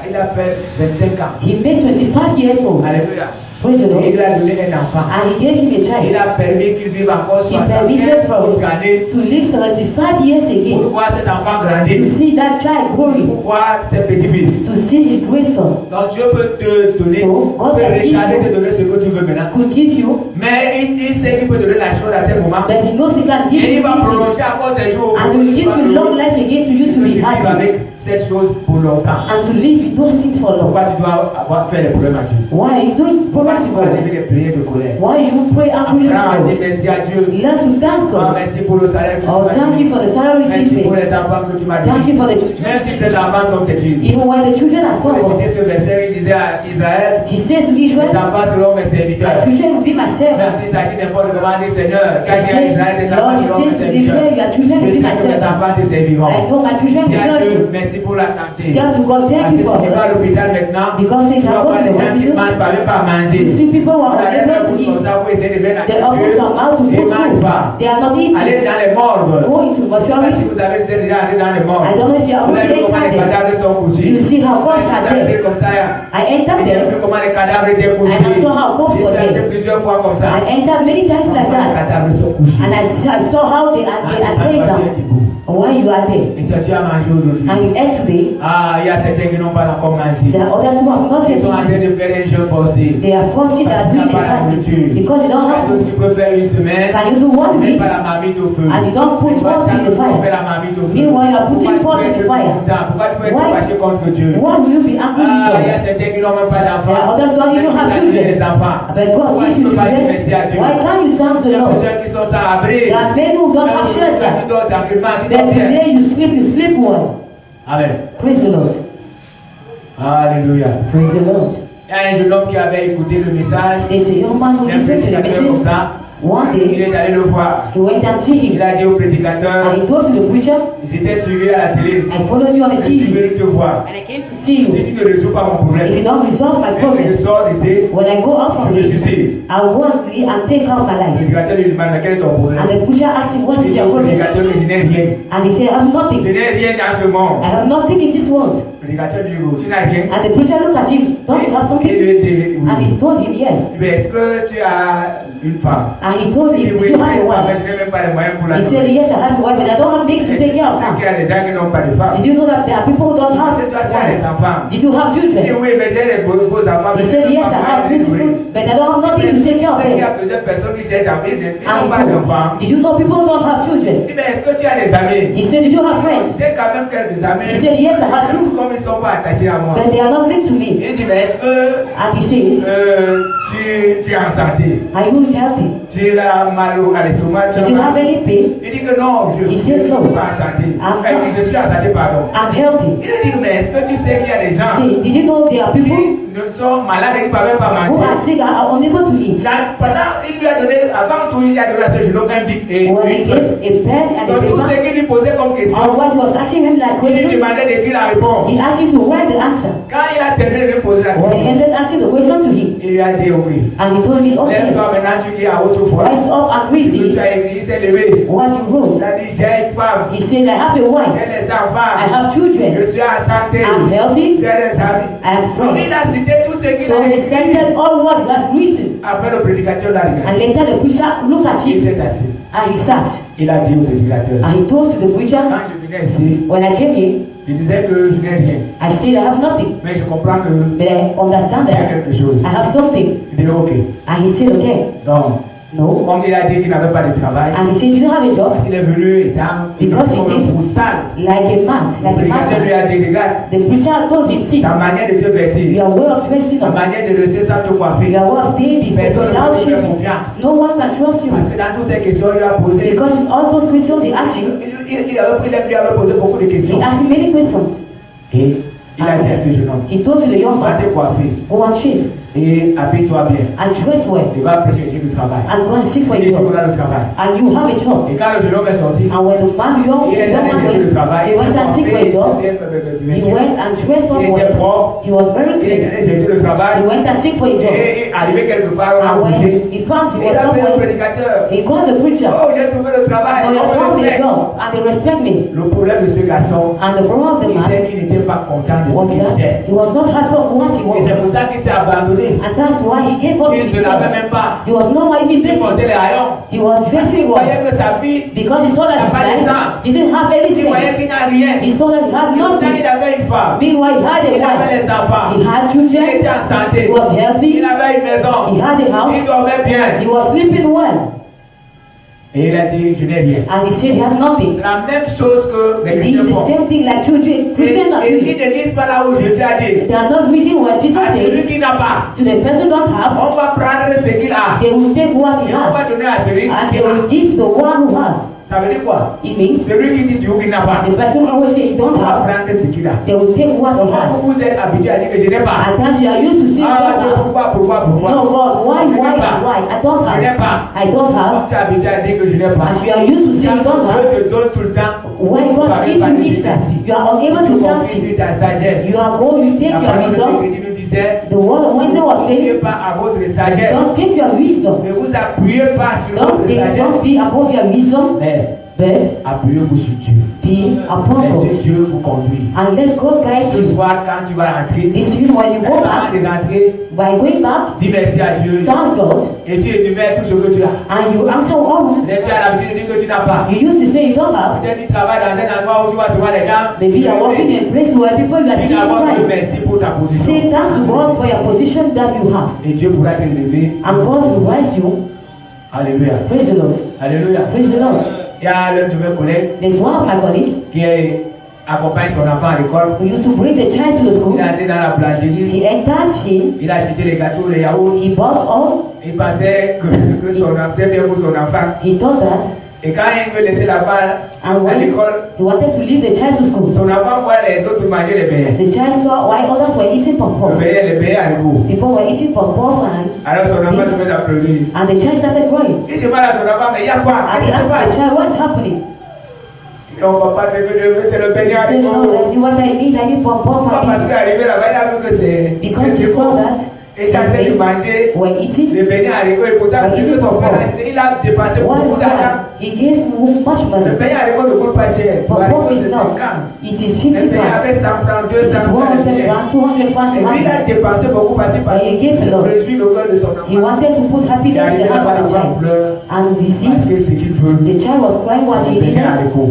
Il a fait 25 ans. He made 25 years old. Alléluia. Praise the Lord. Et il a donné un enfant. And He gave him a Il child. a permis qu'il vive encore He 75 permitted from autres années to live 75 years pour again. voir cet enfant To grandir, see that child growing. pour voir ses petits-fils. To see his great son. Donc Dieu peut te donner, So, God peut can give regarder, you- te donner ce que tu veux maintenant. Could give you, Mais il sait qu'il peut donner la chose à tel moment. but He knows He can give Et il you va this thing. prolonger encore tes jours. And He will give you long life again to you to Que tu be vives happy. avec cette chose pour longtemps. And to live with those things for long. Pourquoi tu dois avoir fait des problèmes à Dieu? Why are you doing Pourquoi progress tu to dois God? lever des prières de colère? Why you pray angrily to Apprends à dire God? merci à Dieu. Learn to thank Oh, God. merci pour le salaire que tu Oh, m'as thank donné. you for the salary Merci He pour paid. les enfants que tu m'as Thank you donnés. for the children. Même si ces enfants sont têtus. Even when the children are Pour stubborn, citer ce verset, il disait à Israël, He said to les Israel, enfants seront mes my serviteurs. children will be my Même servants. s'il s'agit n'importe comment, dit Seigneur, He car il y a said, Israël, tes Lord, enfants He seront mes said to serviteurs. Israel, your children Je will be sais my que mes servants. enfants te serviront. I know my children Dis will à serve Dieu, you. merci pour la santé. Tell to God, Parce thank que you si for tu vas à this. l'hôpital maintenant, Because tu they vas can go voir to des the gens qui hospital. mangent pas, même pas à manger. You see people who On are a les unable mains to comme eat. ça pour essayer de mettre la They open nourriture. their mouth to Ils put ne mangent food. pas. They are not Allez eating. dans les morgues. Go into Je sais pas si mortuary. vous avez déjà allé dans les morgues. I don't know if you are Vous avez vu okay comment les there. cadavres sont couchés. You see how Je corpses suis are arrivé there. comme ça. I entered J'ai there. vu comment les cadavres étaient couchés. And I saw how corpses Je were suis allé there. plusieurs fois comme ça. I entered many times like Comment les that. cadavres sont couchés. And I saw how they are Ah, laid tu down. es debout. Why you are there? Et toi, tu as mangé aujourd'hui. And you ate today. Ah, il y a certains qui n'ont pas encore mangé. There are others who have not Ils sont en train eaten. de faire un jeûne forcé. They are forcing Parce that qu'il n'y a doing the pas la fasting nourriture. because they don't have Tu food. peux faire une semaine, Can you do 1 mais week pas la marmite au feu. and you don't put Toi, pot tu in the fais fire? la marmite au feu. Meanwhile, you are putting Pourquoi pot tu in peux the être fire. content? Pourquoi tu peux être Why? fâché contre Dieu? Why will you be angry with Ah, il y a God? certains qui n'ont même pas There d'enfants. are others don't even have Les children. enfants. But God Pourquoi gives tu you peux pas dire children. merci à Dieu? Why can't you thank the Il y a Lord? plusieurs qui sont sans abri. There are many who don't have Tu shelter. dors tranquillement, tu But dors bien. today you sleep well. Amen. Praise the Lord. Alléluia. Praise the Lord. Il y a un jeune homme qui avait écouté le message. There's a young man who Un listened to the prédicateur comme message. ça. One Il day, est allé le voir. he went and see Il him. a dit au prédicateur, And he told to the preacher, j'étais suivi à la télé. I followed you on the Je suis TV. venu te voir. And I came to see Si you. tu ne résous pas mon If you problème, don't resolve my même problem, je sors d'ici, when I go out from je me here, suicide. I'll go and take out my Le life. prédicateur lui demande quel est ton And problème. the preacher asked him, what Il is dit your au problem? prédicateur, mais je n'ai rien. And he said, I have Je nothing. n'ai rien dans ce monde. I have nothing in this world. Le prédicateur lui dit, tu n'as rien. And the preacher looked at him, don't you have Il something? lui dit, And oui. he told him, yes. Mais est-ce que tu as une femme? And he told Il dit, him, oui, did you j'ai have a une femme, mais wife? je n'ai même pas les moyens pour la He said, nourrir. yes, I have a wife, but I don't have things to take care of C'est qu'il y her. a des gens qui n'ont pas de femme. Did you know that there are people who don't have C'est toi, tu as des wives? enfants. Did you have Il dit, children? oui, mais j'ai des beaux enfants. He mais je said, n'ai yes, pas I have moyen de les nourrir. beautiful, but I don't have nothing to take care of C'est qu'il y a them. plusieurs personnes qui cherchent à vivre, ils And n'ont pas d'enfants. did you know people who don't have children? Il dit, mais est-ce que tu as des amis? He said, did you have friends? C'est quand même quelques amis. He said, yes, I have Même few, comme ils ne sont pas attachés à moi. but they are not linked to me. Il dit, mais est-ce que And he said, tu es en santé? are you healthy? Tu as mal à l'estomac? Did you have any pain? Il dit que non, je ne He suis said no. pas en santé. I'm Il dit, je suis en santé, pardon. I'm healthy. Il lui dit, mais est-ce que tu sais qu'il y a des gens Say, did you know there are people qui ne sont malades et qui ne peuvent pas who are manger? sick and are unable to eat? Pendant, il lui a donné, avant tout, il lui a donné à ce jeune homme un bic et When he une feuille. gave a pen and a Donc tout ce paper, qu'il lui posait comme question, and what he was asking him like il lui question, demandait d'écrire la réponse. he asked him to write the answer. Quand il a terminé de poser la When he question, ended asking the question to him, il lui a dit, ok, and he told me, okay, lève-toi maintenant, tu lis à haute voix. rise up and Ce read que tu it. as écrit, il s'est levé. What you wrote. Il a dit, j'ai une femme, He said, I have a wife, j'ai des I enfants, have je children, suis en santé, I'm healthy, j'ai des amis. I have Donc il a friends. cité tout ce qu'il So a he écrit. stated all what he has written. Après le prédicateur l'a regardé. And later the preacher looked at Il him s'est assis. and he sat. Il a dit au prédicateur, And he told to the preacher, quand je venais ici, when I came here, il disait que je n'ai rien. I said I have nothing, Mais je comprends que but I understand j'ai that quelque chose. I have something. Il dit ok. And he said, okay, Donc, no. comme il a dit qu'il n'avait pas de travail, And he said, you don't have a job? parce qu'il est venu étant Because he comme un did. fou sale. Like a man, Le like a prédicateur lui man. a dit, regarde, The preacher told him, see, ta manière de te vêtir, your way of dressing ta up, manière de rester sans te coiffer, your way of staying before personne ne without peut te faire shame. confiance. No one can trust you. Parce que dans toutes ces questions, il lui a posé, Because in all those questions they asked him, il lui avait posé beaucoup de questions. he asked him many questions. Et il a dit à ce jeune homme, He told to the young va man, te coiffer go and shave et habille-toi bien. and dress well Il va chercher du travail. and go and seek for a Et tu job. auras le travail. And you have a job. Et quand le jeune homme est sorti, And when the man, young il est allé man chercher le went, travail. he went and seek for a job. He Il went and dressed up était well. propre. He was very Il est clean. allé chercher le He travail. went and seek for a job. Et arrivé quelque part, on a And when bougé. he found he Il was a appelé le somewhere, prédicateur. he called the preacher. Oh, j'ai trouvé le travail. So he On me found a respecte. job and they respect me. Le problème de ce garçon, And the problem of the man était qu'il n'était pas content de was ce qu'il that était. he was not happy of what he Et c'est was. pour ça qu'il s'est abandonné. And that's why he gave up Il ne se himself. lavait même pas. He was not even Il bathing. portait les haillons. He was Parce qu'il dressing well. voyait que sa fille, Because he saw that Il n'a pas his d'essence. wife didn't have any il voyait sense. qu'il n'a rien. He saw that he had Et pourtant, il nothing. avait une femme. Meanwhile, he had a Il avait wife. les enfants. He had Il children. était en santé. He was healthy. Il avait une maison. He had a Il house. dormait bien. He was sleeping well. Et il a dit, je n'ai rien. And he said he had nothing. C'est la même chose que les It is chrétiens the font. same thing like children. Christians are Et doing. ils ne lisent pas là où Jésus a dit. They are not reading what Jesus À celui said. qui n'a pas, To the person don't have, on va prendre ce qu'il a. they will take what he Et on va has. donner à celui And qui they will a. give the one who has. Ça veut dire quoi? It means Celui qui dit Dieu qu'il n'a pas, the person always say he on don't va have. prendre ce qu'il a. They will take what he Donc has. vous êtes habitué à dire que je n'ai pas. And as you are used to seeing Ah, don't Dieu, have. pourquoi? No, God, why? Je n'ai pas. I don't Je n'ai have. pas. I don't have. Comme tu es habitué à dire que je n'ai pas. As you are used to seeing don't have. Dieu te donne tout le temps. Why Tu God parles give pas you de wisdom? ici. You are unable Tu to confie dance sur it. ta sagesse. You are going, you take La your parole de wisdom. l'Écriture nous disait, The word of Wednesday was ne saying, fiez pas à votre sagesse. don't take your wisdom. Ne vous appuyez pas sur Don't votre take, don't sagesse. be above your wisdom. Mais but appuyez-vous sur Dieu. be upon Laissez God Dieu vous conduire. and let God guide Ce you. soir, quand tu vas rentrer, This evening when you go avant back, de rentrer, by going back, dis merci à Dieu thank God, et tu énumères tout ce que tu as. and you answer all. Peut-être tu as l'habitude de dire que tu n'as pas. You used to say you don't have. Peut-être tu travailles dans un endroit où tu vas se voir les gens. Maybe you are working in a place where people you are Dis seeing d'abord Dieu right. merci pour ta position. Say thanks to God for your position that you have. Et Dieu pourra te lever. And God will raise you. Alléluia. Praise the Lord. Alléluia. Praise the Lord. Il y a l'un de mes collègues There's one of my colleagues qui accompagne son enfant à l'école. who used to bring the child to the school. Il a été dans la boulangerie. He entered him. Il a acheté les gâteaux, les yaourts. He bought all. Il pensait que son enfant, c'était bien pour son enfant. He thought that. Et quand il veut laisser l'enfant And à when l'école, he wanted to leave the child to school, son enfant voit les autres manger les beignets. the child saw why others were eating pop-pop. Les beignets à l'épaule. People were eating pop-pop Alors son enfant se met à pleurer. and the child started crying. Il demande à son enfant, mais il y a quoi? And he Qu'est-ce qui se asked the passe? child, what's happening? Non, papa, c'est que je veux, c'est le beignet à He said, no, l'épaule. that what I need pop-pop Pas parce for qu'il est arrivé là-bas, il a vu que c'est because he bon. saw that Et il a fait de manger were eating. les beignets à l'école. Et pourtant, c'est que son père a acheté. Il a dépensé beaucoup d'argent. He gave much Le money. beignet à l'école ne coûte pas cher. Pour Pop-pop l'école, is c'est not. 50. It is Le 50 beignet avait francs. 100 francs, It is 200 francs. 100 francs, 200 francs. Et lui, il a dépensé beaucoup parce qu'il He gave a lot. réjouit le cœur de son He enfant. wanted to put Il est happiness in arrivé the heart là-bas, of the l'enfant child. pleure. And we see Parce que ce qu'il veut. the child was crying what he needed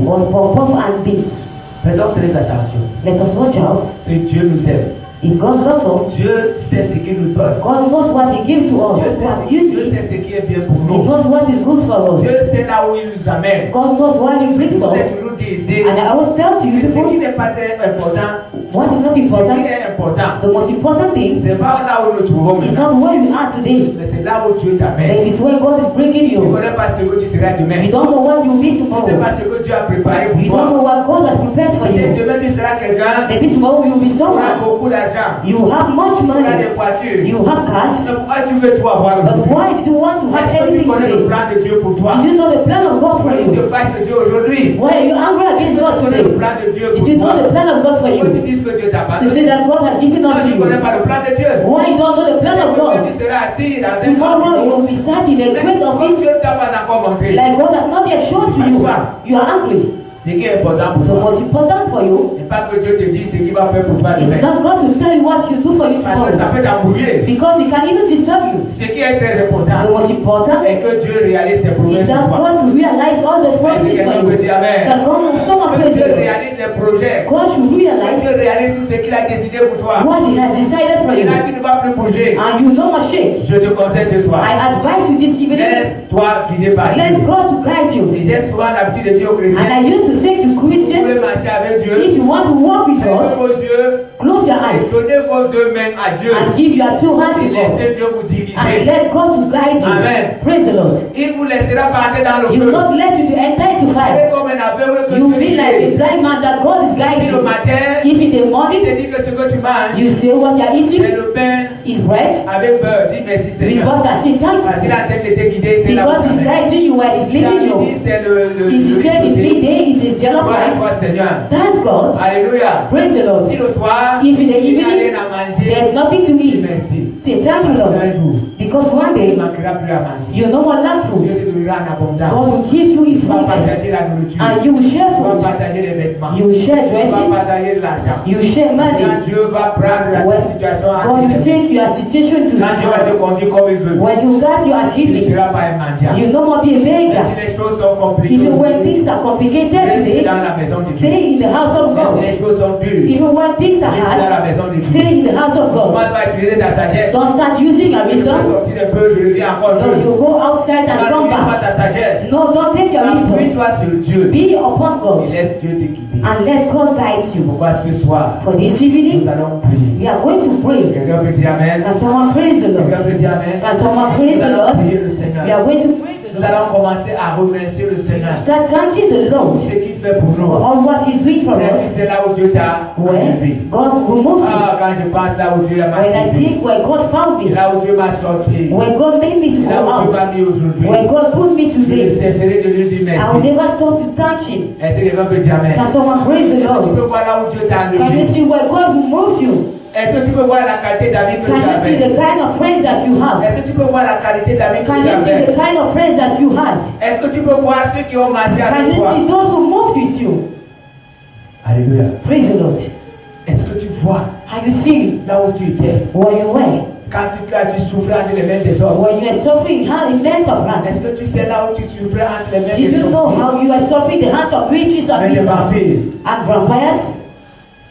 was pop-pop and beans. Faisons très attention. Let us watch out. C'est Dieu nous aime. If God loves us, Dieu sait ce qu'il nous donne. God knows what He gives to us. Dieu What sait He ce uses. qui est bien pour He nous. knows what is good for us. Dieu sait là où il nous amène. God knows why He Je brings vous ai us. toujours dit ici, And I always tell to you ce qui people, n'est pas très important, what is not ce qui important, est important, the most important thing c'est pas là où nous nous trouvons is maintenant, not where you are today, mais c'est là où Dieu but t'amène. it is where God is bringing Tu ne you. connais pas ce que tu seras demain. You don't know what you will be Tu ne sais tomorrow. pas ce que Dieu a préparé pour You don't toi. know what God has prepared for Peut-être you. demain tu seras quelqu'un Maybe tomorrow you will be qui aura someone. beaucoup d'argent, You have much qui aura money. des voitures. You have cars. Mais pourquoi tu veux tout avoir But aujourd'hui? why did you want to have Est-ce que tu everything connais le today? plan de Dieu pour toi? Did you know the plan of God for Pourquoi tu te you? fâches de Dieu aujourd'hui? Why are you angry Est-ce against que God tu connais le today? plan de Dieu Did pour you know toi? the plan of God for Pourquoi tu you? dis que Dieu t'a To say abandonné? that God has given Non, unto tu ne connais you. pas le plan de Dieu. Why you don't know the plan of Demain, God? tu seras assis dans un Tomorrow you camp. will be sat in a great Comme office Dieu ne t'a pas encore montré. like God has not yet shown to you. You are angry. Ce qui est important pour The toi, most important for you n'est pas que Dieu te dise ce qu'il va faire pour toi is demain. not God to tell you what He will do for you Parce que ça tomorrow. peut t'embrouiller. Because He can even disturb you. Ce qui est très The important most important est que Dieu réalise ses promesses is that pour toi. God to realize all those promises Est-ce que for quelqu'un peut you. dire Amen? That God will someone Que praise Dieu you. réalise les projets. God should Que realize Dieu réalise tout ce qu'il a décidé pour toi. what He has decided for Et you. là, tu ne vas plus bouger. And you no more shake. Je te conseille ce soir. I advise you this evening, Laisse-toi guider par Dieu. let God to guide Et you. j'ai souvent l'habitude de dire aux And chrétiens, I used to say to vous pouvez Christians, marcher avec Dieu, if you want to walk with fermez God, vos yeux close your et eyes donnez vos deux mains à Dieu. and give your two hands Et to God. laissez Dieu vous And diriger. let God to guide you. Amen. Praise the Lord. Il ne vous laissera pas entrer dans le He will feu. not let you to enter into Vous fire. serez comme un aveugle que You will Dieu be like a guide. blind man that God is Si guiding. le matin, If in the il te morning dit que ce que tu manges, you say what you are c'est eating le pain is bread, avec beurre, dis merci with Seigneur. God that say thanks Parce qu'il a en train de te guider, c'est là où because ça He's mène. guiding you where He's Si à leading you. midi, c'est le If He said in sauté. midday it is jollof Gloire à rice, toi Seigneur. thank God. Alléluia. Praise the Lord. Si le soir, If in the il n'y a evening rien à manger, there's nothing to dis eat, merci. say thank you Parce qu'un Lord. jour, Because one il day ne manquera plus à manger. you no more lack Dieu food. te donnera en God abondance. will give you in Tu vas fullness. partager la nourriture. And you will share Tu vas food. partager les vêtements. You will share Tu vas dresses. partager de l'argent. You share Quand money. Dieu va prendre la When situation en God will main, take your situation to quand Dieu va te His hands. conduire comme il veut, When you got you as tu ne healings, seras pas un mendiant. you no more be a Même si beggar. les choses sont compliquées, Even when things are complicated reste today, dans la maison de Dieu. stay in the house of Même si God. les choses sont dures, Even when things are reste dans la hard, maison de Dieu. stay in the house of God. Commence par utiliser ta sagesse. Don't start using your Je peux wisdom. sortir un peu, je reviens encore un No, peu. you go outside and come N'utilise pas back. ta sagesse. No, don't take your wisdom. Appuie-toi sur Dieu Be upon et God laisse Dieu te guider. and let God guide you. Pourquoi ce soir, For this nous evening, allons prier. we are going to pray. Quelqu'un peut dire Amen. Can someone praise the Quelqu'un Lord? peut dire Amen. Can someone praise Nous the allons Lord? prier le We Seigneur. are going to pray the Nous Lord. allons commencer à remercier le Seigneur Start thanking the pour Lord ce qu'il fait pour for nous. all what He's doing for Même si us. c'est là où Dieu t'a élevé. When God removed you, Ah, quand je pense là où Dieu m'a when I élevé, think where God found me, là où Dieu m'a sorti, when God made me to go là où Dieu m'a out, mis aujourd'hui, when God put me je ne today, cesserai de lui dire I will merci. never stop to thank Him. Est-ce que quelqu'un peut dire Amen? Can someone praise the Est-ce que tu Lord? peux voir là où Dieu t'a Can you enlevé? see where God removed you? Est-ce que tu peux voir la qualité d'amis que tu Can you see avais? the kind of friends that you have? Est-ce que tu peux voir la qualité d'amis que Can tu you see avais? the kind of friends that you had? Est-ce que tu peux voir ceux qui ont marché Can avec you toi? see those who moved with you? Alléluia. Praise the Lord. Est-ce que tu vois Have you seen là où tu étais where you were? quand tu souffrais entre les mains des hommes? When you were suffering in hands of Est-ce rats? que tu sais là où tu souffrais entre les mains Did des you know hommes? how you were suffering the hands of witches and Mais des wizards vampires. and vampires?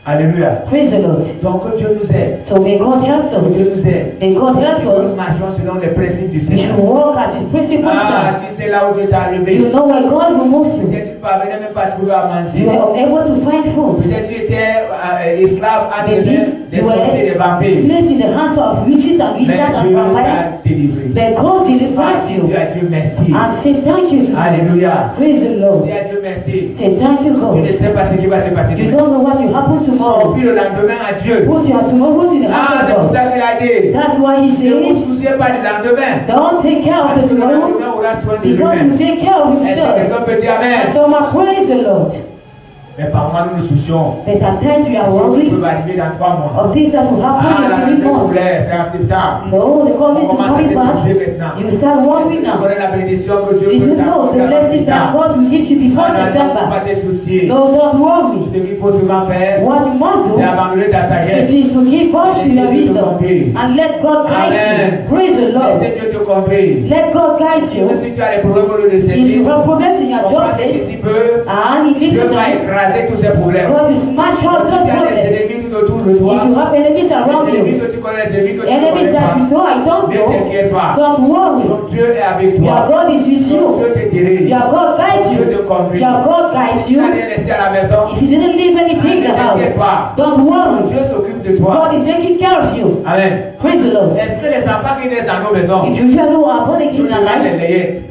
Alléluia. Praise the Lord. Donc que Dieu nous aide. So may God help Que Dieu us. nous aide. May God help Que nous us. marchions selon les principes du We should Seigneur. walk as His principles Ah, are. tu sais là où Dieu t'a You levé. know where God removes you. Peut-être tu ne parvenais même pas à trouver à manger. You were unable to find food. Peut-être tu étais esclave entre les mains des You were sorciers et des vampires. slaves in the hands of witches and Mais wizards and Dieu vampires. t'a délivré. But God Ah, delivers dis you. à Dieu merci. And say thank you to Him. Alléluia. Praise the Lord. Dis à Dieu merci. Say thank you, Tu ne God. sais pas ce qui va se passer You demain. don't know what will happen tomorrow. Confie le lendemain à Dieu. Put your tomorrow in the Ah, c'est hands pour of ça God. qu'il a dit. That's why He Ne vous says, souciez pas du lendemain. don't take care of Parce the que le tomorrow lendemain aura soin de because lui-même. you take care of Est-ce que Himself. quelqu'un peut dire Amen? So I praise the Lord. Mais par moment, nous nous soucions. But at times we are Des choses qui worried peuvent arriver dans 3 mois. of things that will Ah, happen la in 3 rentrée months. scolaire, c'est en septembre. No, the On COVID is commence à coming se back. soucier maintenant. You start Est-ce que worrying tu now. connais la bénédiction que Dieu Did peut you know the t'apporter blessing that God will give you before Ah, non, non, faut September? pas te soucier. No, don't worry. Ce qu'il faut seulement faire, What you must c'est do abandonner ta sagesse. is to give God to your Laissez Dieu te wisdom conduire. and let God guide Amen. you. Praise the Lord. Laissez Dieu te conduire. Let God guide you. Même si tu as des problèmes au lieu de If you service, have problems in your job comprends que place d'ici peu, and you need Dieu to va die, écraser tous ces problèmes. God will smash out Si those tu as des problems. ennemis tout autour de toi, If you have enemies around les ennemis you, que tu connais, les ennemis que tu ne enemies connais that pas, you know I don't ne know, t'inquiète pas. don't worry. Donc Dieu est avec Your toi. God is with Donc you. Dieu te dirige. Your God guides Dieu te you. conduit. Your God guides Si tu you. n'as rien laissé à la maison, If you didn't leave anything in ne the t'inquiète house, pas. don't Donc worry. Dieu s'occupe de toi. God is taking care of you. Amen. Praise the Lord. Est-ce que les enfants qui naissent dans nos maisons, If you know about the nous king in our demandent les life, layettes?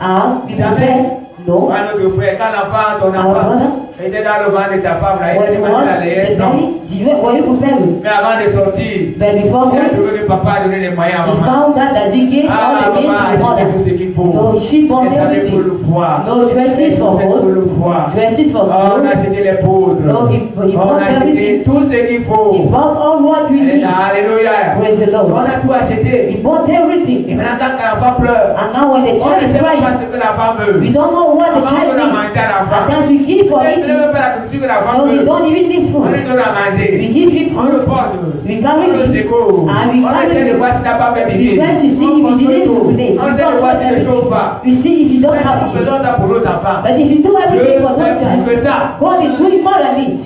be Jamais. prepared. No. Pas notre frère, quand l'enfant, ton Our enfant, brother, était dans le ventre de ta femme, là, il when a it demandé was la the layette. Non. belly, were you prepared? Mais avant de sortir, But before il a going, trouvé que papa a donné les moyens à he maman. found that he gave Ah, all the maman gifts a to his acheté tout mother. ce qu'il faut. No, she bought Elle savait pour le everything. froid. No dresses Elle for savait pour le home, froid. dresses for Oh, on a home. acheté les poudres. No, he On bought a acheté everything. tout ce qu'il He faut. bought all what we need. Alléluia. Praise the On Lord. a tout acheté. He bought Et everything. maintenant, quand l'enfant pleure, And now when the on child ne is sait pas crying, ce que l'enfant we veut. don't know what the Avant child qu'on a needs. mangé à l'enfant. And we give for On ne it. sait même pas la nourriture que l'enfant No, we veut. don't even need On lui food. donne à We manger. give him On le food. porte. We On carry le him. secoue. And we On essaie de voir s'il n'a pas fait We bébé. first see On if he contrôle didn't tout. urinate. On essaie de voir s'il ne chauffe pas. We see if you don't Mais si have nous faisons it. ça pour nos enfants, But if you do Dieu everything for fait those plus que child, ça. God is doing more than it.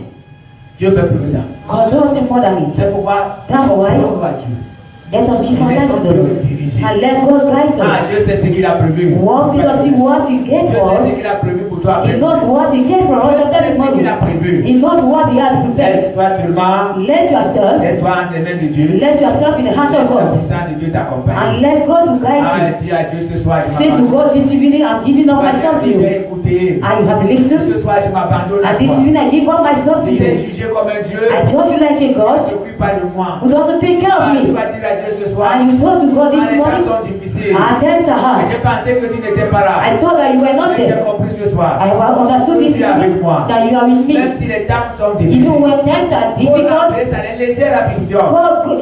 Dieu fait plus que ça. God does more than it. C'est pourquoi That's why on doit Dieu. let us give our Et lives laissons to Dieu the nous Lord. diriger. And let God guide Ah, us. Dieu sait ce qu'il a prévu. Walk because see what He gave Dieu for sait ce us. qu'il a prévu pour toi. He knows what He gave for us Dieu at sait that ce qu'il a moment. prévu. He knows what He has prepared. Laisse-toi actuellement, Let yourself, laisse-toi entre les mains de Dieu. let yourself in the hands of Laisse la God. puissance de Dieu t'accompagner. And let God to Ah, guide dis à Dieu ce soir, je you. Say to m'abandonne. God this evening, I'm giving up myself to Je you. vais écouter. And you have Ce listened. soir, je m'abandonne à And this toi. evening, I give up myself to Si tu es you. jugé comme un Dieu, I told you like a ne God s'occupe pas de moi. who doesn't take care Ah, of tu me. vas dire à Dieu ce soir, And you told to God ah, this les temps morning, sont difficiles. our times are Mais hard. j'ai pensé que tu n'étais pas là. I thought that you were not Mais j'ai there. compris ce soir. I have understood this Tu es avec evening moi. that you are with Même me. si les temps sont difficiles. Even when times are Pour difficult, appeler ça les légères afflictions.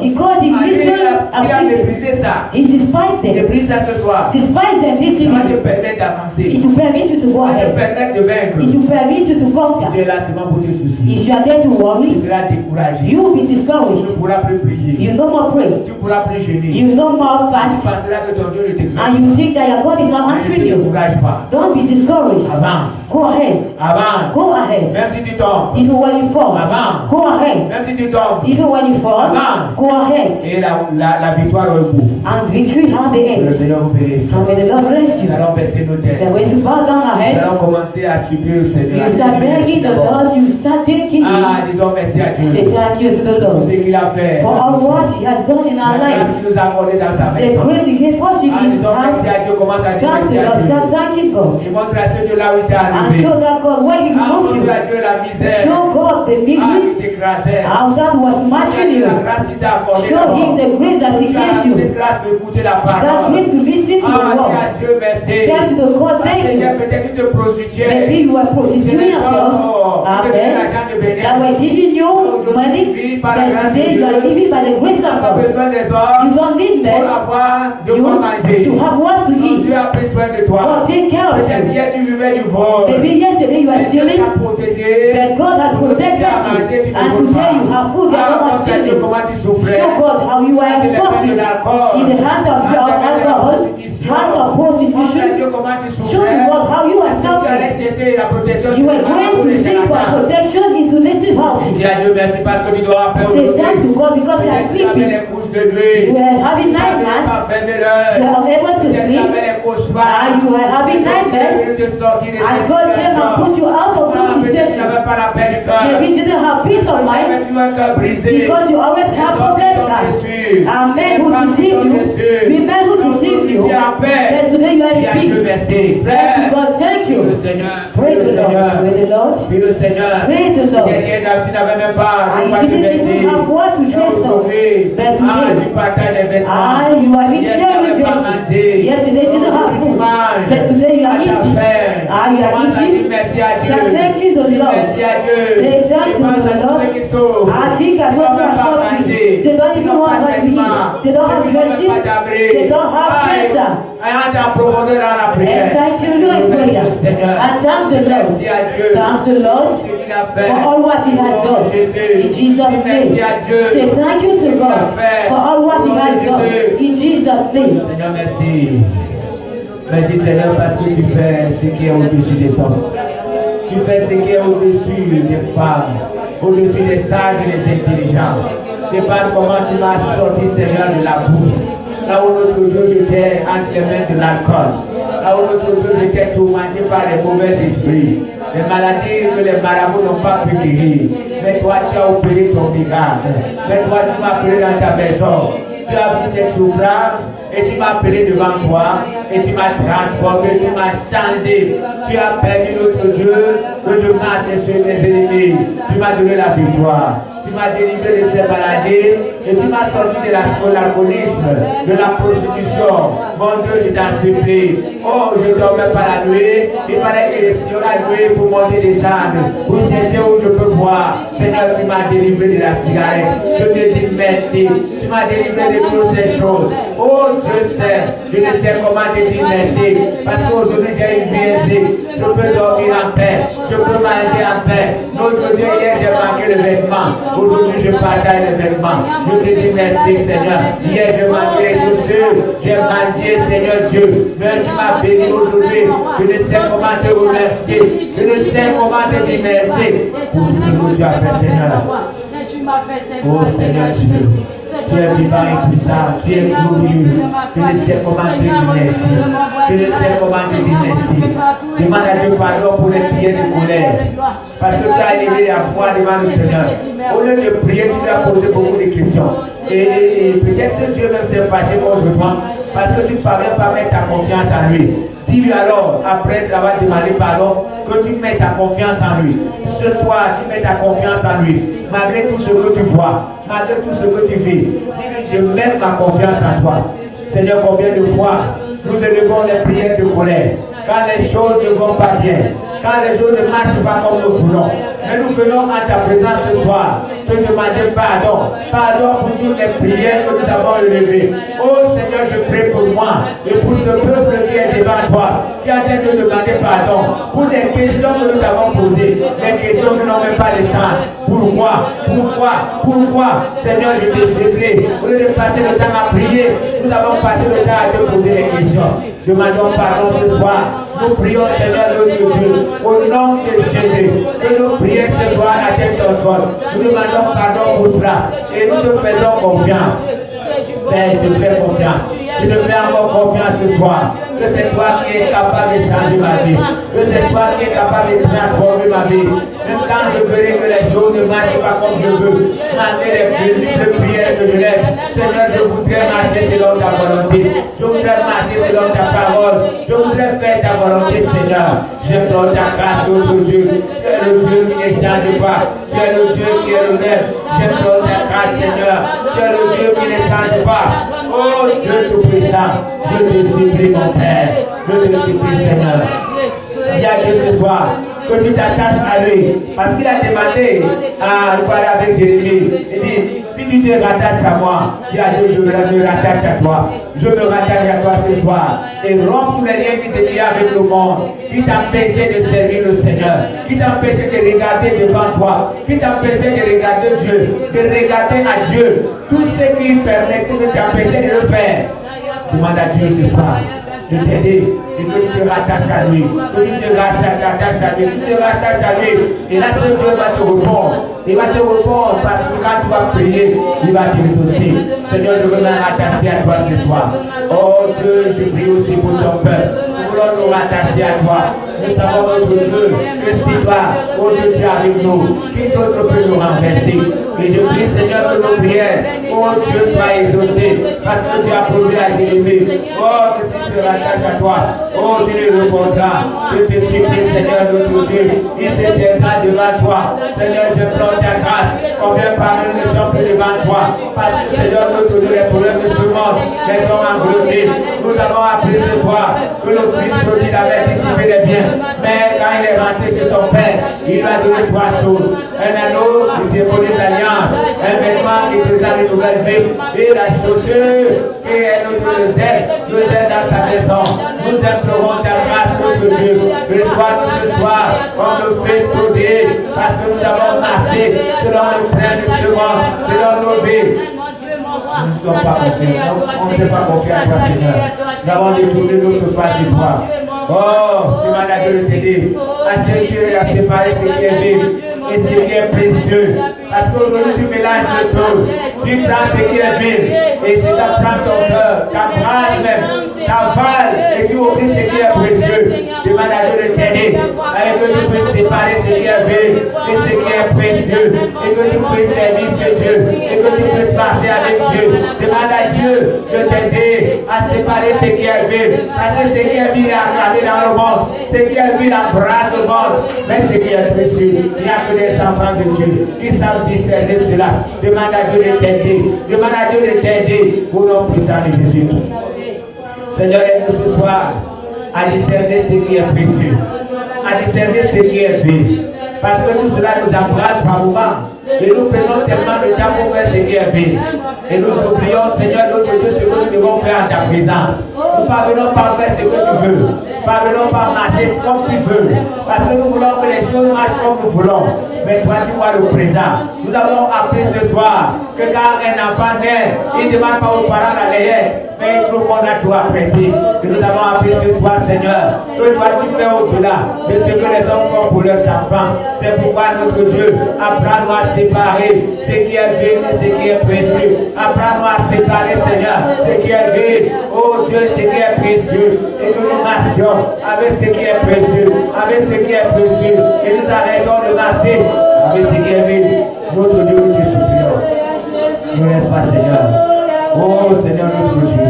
He called it Ah, little il a afflictions. méprisé ça. He despised Il them. méprise ça ce soir. Despise them this Ça va te evening. permettre d'avancer. It will permit you to go Ça va te ahead. permettre de vaincre. It will permit you to Tu conquer. es là seulement pour te soucier. If you are there to Tu worry, seras découragé. you will be Tu ne discouraged. pourras plus prier. You no more pray. Tu ne pourras plus gêner. You no more Tu fast. penseras que ton Dieu ne t'exauce And you think that your God is not pas. Ne answering te you. décourage pas. Don't be discouraged. Avance. Go ahead. Avance. Go ahead. Même si tu tombes. Even when you fall, Avance. go ahead. Même si tu tombes. Even when you fall, Avance. go ahead. Et la victoire est au bout. And victory at the Que le end. Seigneur vous bénisse. And may the Lord bless you. Nous allons baisser nos We are têtes. going to bow down our Nous heads. allons commencer à supplier le Seigneur. You start begging the Lord. You start thanking Him. Ah, disons merci à Say Dieu thank you to the pour Lord ce qu'il a fait. for all what He has done in our our lives. Merci de nous accorder dans sa The maison. grace He gave us in His Disons house. merci à Dieu, commence à dire Thank merci you, à Lord. Dieu. Thank you, God. Je montre à ce Dieu là où il t'a And arrivé. show that God where He moved Montre you. à Dieu la misère. Show God the Qui misery. t'écrasait. How that was matching you. La grâce qu'il t'a accordée. Show Him the grace that He Tu as gave you. cette grâce d'écouter la That parole. grace to listen to the Dis à word. Dieu merci. Tell to the God, Parce thank que you. peut-être que tu te prostituais. Maybe you were prostituting yourself. Amen. That were giving you money, but today you are living by the grace of God. You don't need men. You have what to eat. Dieu a pris soin de toi. God take care of Peut-être you. hier tu vivais du vol. Maybe yesterday you were Dieu stealing, t'a protégé. but God has protected you. And today you have food, you are not stealing. Comment tu souffrais. Show God how you are suffering in the hands of alcohol, hands of prostitution. Show to God how you are suffering. You are going to seek for protection into little houses. Dis à Dieu merci parce que tu dois appeler Say thanks to God because you are sleeping. You are having nightmares. You are unable to sleep. And you are having nightmares. And God came and put you out of those situations. Maybe you didn't have peace of mind because you always have problems. And men who deceive you, women who deceive you. But today you are in peace. Thank you, God. Thank you. Praise the Lord. Praise the Lord. Praise the Lord. And you didn't even have what to dress on. But today, you are in share with dresses. Yesterday you didn't have food. But today you are eating. You are eating. Start thanking the Lord. Say thank you to the Lord. I think I was not suffering. They don't even want what to eat. They don't have dresses. They don't have shelter. And thank you, Lord, prayer. And thanks the Lord. Thanks the Lord for all what He has done. In Jesus' name. Say thank you to God for all what He has done. In Jesus' name. Seigneur, merci. Merci Seigneur parce que tu fais ce qui est au-dessus des hommes. Tu fais ce qui est au-dessus des femmes, au-dessus des sages et des intelligents. C'est parce comment tu m'as sorti Seigneur de la boue. Là où l'autre jour j'étais entre les mains de l'alcool. Là où l'autre jour j'étais tourmenté par les mauvais esprits. Les maladies que les marabouts n'ont pas pu guérir. Mais toi tu as opéré ton miracle. Mais toi tu m'as appelé dans ta maison. Tu as vu cette souffrance et tu m'as appelé devant toi et tu m'as transformé, tu m'as changé. Tu as permis notre Dieu que je marche sur mes ennemis. Tu m'as donné la victoire. Tu m'as délivré de ces maladies et tu m'as sorti de l'alcoolisme, de la prostitution. Mon Dieu, je t'en supplie. Oh, je ne dormais pas la nuit. Il fallait que je sois la nuit pour monter des ânes, pour chercher où je peux boire. Seigneur, tu m'as délivré de la cigarette. Je te dis merci. Tu m'as délivré de toutes ces choses. Oh, je ne sais comment te dire merci. Parce qu'aujourd'hui, j'ai une vie aisée. Je peux dormir en paix. Je peux manger en paix. L'autre Dieu, hier, j'ai manqué le vêtement. Aujourd'hui, je partage les vêtements. Je te dis merci, Seigneur. Hier, je manquais les chaussures. J'ai mendié, Seigneur Dieu. Mais tu m'as béni aujourd'hui. Je ne sais comment te remercier. Je ne sais comment te dire merci pour tout ce que tu as fait, Seigneur. Oh, Seigneur Dieu. Tu es vivant et puissant, tu es glorieux. Je ne sais comment te dire merci. Je ne sais comment te dire merci. Demande à Dieu pardon pour les prières de colère. Parce que tu as élevé la foi devant le Seigneur. Au lieu de prier, tu lui as posé beaucoup de questions. Et peut-être que Dieu même s'est fâché contre toi parce que tu ne parviens pas à mettre ta confiance en lui. Dis-lui alors, après avoir demandé pardon, que tu mets ta confiance en lui. Ce soir, tu mets ta confiance en lui. Malgré tout ce que tu vois, malgré tout ce que tu vis, dis-lui, je mets ma confiance en toi. Seigneur, combien de fois nous élevons les prières de colère, quand les choses ne vont pas bien, quand les choses ne marchent pas comme nous voulons. Mais nous venons à ta présence ce soir, te demander pardon. Pardon pour toutes les prières que nous avons élevées. Oh Seigneur, je prie pour moi et pour ce peuple qui est devant toi, qui a train de demander pardon pour les questions que nous avons posées, les questions qui n'ont même pas de sens. Pourquoi, Seigneur, je te supplie, au lieu de passer le temps à prier, nous avons passé le temps à te poser les questions. Demandons pardon ce soir. Nous prions, Seigneur notre Dieu, au nom de Jésus, que nos prières ce soir atteignent ton trône. Nous demandons pardon pour cela et nous te faisons confiance. Père, je te fais confiance. Je te fais encore confiance ce soir. Que c'est toi qui es capable de changer ma vie. Que c'est toi qui es capable de transformer ma vie. Même quand je verrai que les choses ne marchent pas comme je veux, malgré les multiples prières que je lève, Seigneur, je voudrais marcher selon ta volonté. Je voudrais marcher selon ta parole. Je voudrais faire ta volonté, Seigneur. J'implore ta grâce, notre Dieu. Tu es le Dieu qui ne change pas. Tu es le Dieu qui est le même. J'implore ta grâce, Seigneur. Tu es le Dieu qui ne change pas. Oh Dieu Tout-Puissant, je te supplie, mon Père. Je te supplie, Seigneur. Dis à Dieu ce soir que tu t'attaches à lui. Parce qu'il a demandé à parler avec Jérémie. Il dit, si tu te rattaches à moi, dis à Dieu, je me rattache à toi. Je me rattache à toi ce soir. Et romps tous les liens qui te lient avec le monde, qui t'empêchaient de servir le Seigneur, qui t'empêchaient de regarder devant toi, qui t'empêchaient de regarder Dieu, de regarder à Dieu. Tout ce qui permet de t'empêcher de le faire. Demande à Dieu ce soir de t'aider et que tu te rattaches à lui, que tu te rattaches à lui, tu te rattaches à lui. Et là, ce Dieu va te répondre. Il va te répondre parce que quand tu vas prier, il va te exaucer. Seigneur, je veux me rattacher à toi ce soir. Oh Dieu, je prie aussi pour ton peuple. Nous voulons nous rattacher à toi. Nous savons, notre Dieu, que c'est toi, oh Dieu, tu es avec nous. Qui d'autre peut nous renverser? Et je prie, Seigneur, que nos prières, oh Dieu, soient exaucées. Parce que tu as promis à Jérémie. Oh, que si je rattache à toi, oh, tu le répondras. Je te supplie, Seigneur, notre Dieu. Il se tiendra devant toi. Seigneur, je prends ta grâce. Combien parmi nous ne sommes plus devant toi? Parce que, Seigneur, notre Dieu, les problèmes de ce monde, les hommes engloutis. Nous avons appris ce soir que le fils prodigue avait dissipé les biens. Mais quand il est rentré chez son père, il lui a donné trois choses. Un anneau qui symbolise l'alliance, un vêtement qui présente une nouvelle vie, et la chaussure qui est notre zèle, nous aide dans sa maison. Nous implorons ta grâce, notre Dieu. Reçois-nous ce soir comme le fils prodigue, parce que nous avons marché selon le train de ce monde, selon nos vies. Nous ne sommes pas confiants, on ne s'est pas confié à toi, Seigneur. Nous avons détourné notre face de toi. Oh, demande à Dieu de t'aider à séparer, à séparer ce qui est vif et ce qui est précieux. Parce qu'aujourd'hui, tu mélanges le tout. Tu prends ce qui est vif et si tu prends ton cœur, ta brasse même, ta balle, et tu oublies ce qui est précieux. Demande à Dieu de t'aider avec que tu puisses séparer ce qui est vif et ce qui est précieux. Et que tu puisses servir ce Dieu. Et que tu puisses passer avec Dieu. Demande à Dieu de t'aider à séparer ce qui est vif. Parce que ce qui est vif est acclamé dans le monde. Ce qui est vif embrasse le monde. Mais ce qui est précieux, il n'y a que des enfants de Dieu qui savent discerner cela. Demande à Dieu de t'aider. Demande à Dieu de t'aider au nom puissant de Jésus. Seigneur, aide-nous ce soir à discerner ce qui est précieux, à discerner ce qui est vif. Parce que tout cela nous embrasse par moments. Et nous prenons tellement de temps pour faire ce qui est vif. Et nous oublions, Seigneur, notre Dieu, ce que nous devons faire en ta présence. Nous ne parvenons pas à faire ce que tu veux. Parvenons pas à marcher comme tu veux. Parce que nous voulons que les choses marchent comme nous voulons. Mais toi, tu vois le présent. Nous avons appris ce soir que quand un enfant naît, il ne demande pas aux parents la layette, mais il trouve qu'on a tout apprêté. Et nous avons appris ce soir, Seigneur, que toi, tu fais au-delà de ce que les hommes font pour leurs enfants. C'est pourquoi notre Dieu, apprends-nous à séparer ce qui est vif et ce qui est précieux. Apprends-nous à séparer, Seigneur, ce qui est vif, oh Dieu, ce qui est précieux. Et que nous marchions avec ce qui est précieux, avec ce qui est précieux. Et nous arrêtons de marcher avec ce qui est vif. Notre Dieu, nous te supplions. Ne laisse pas, Seigneur. Oh Seigneur, notre Dieu.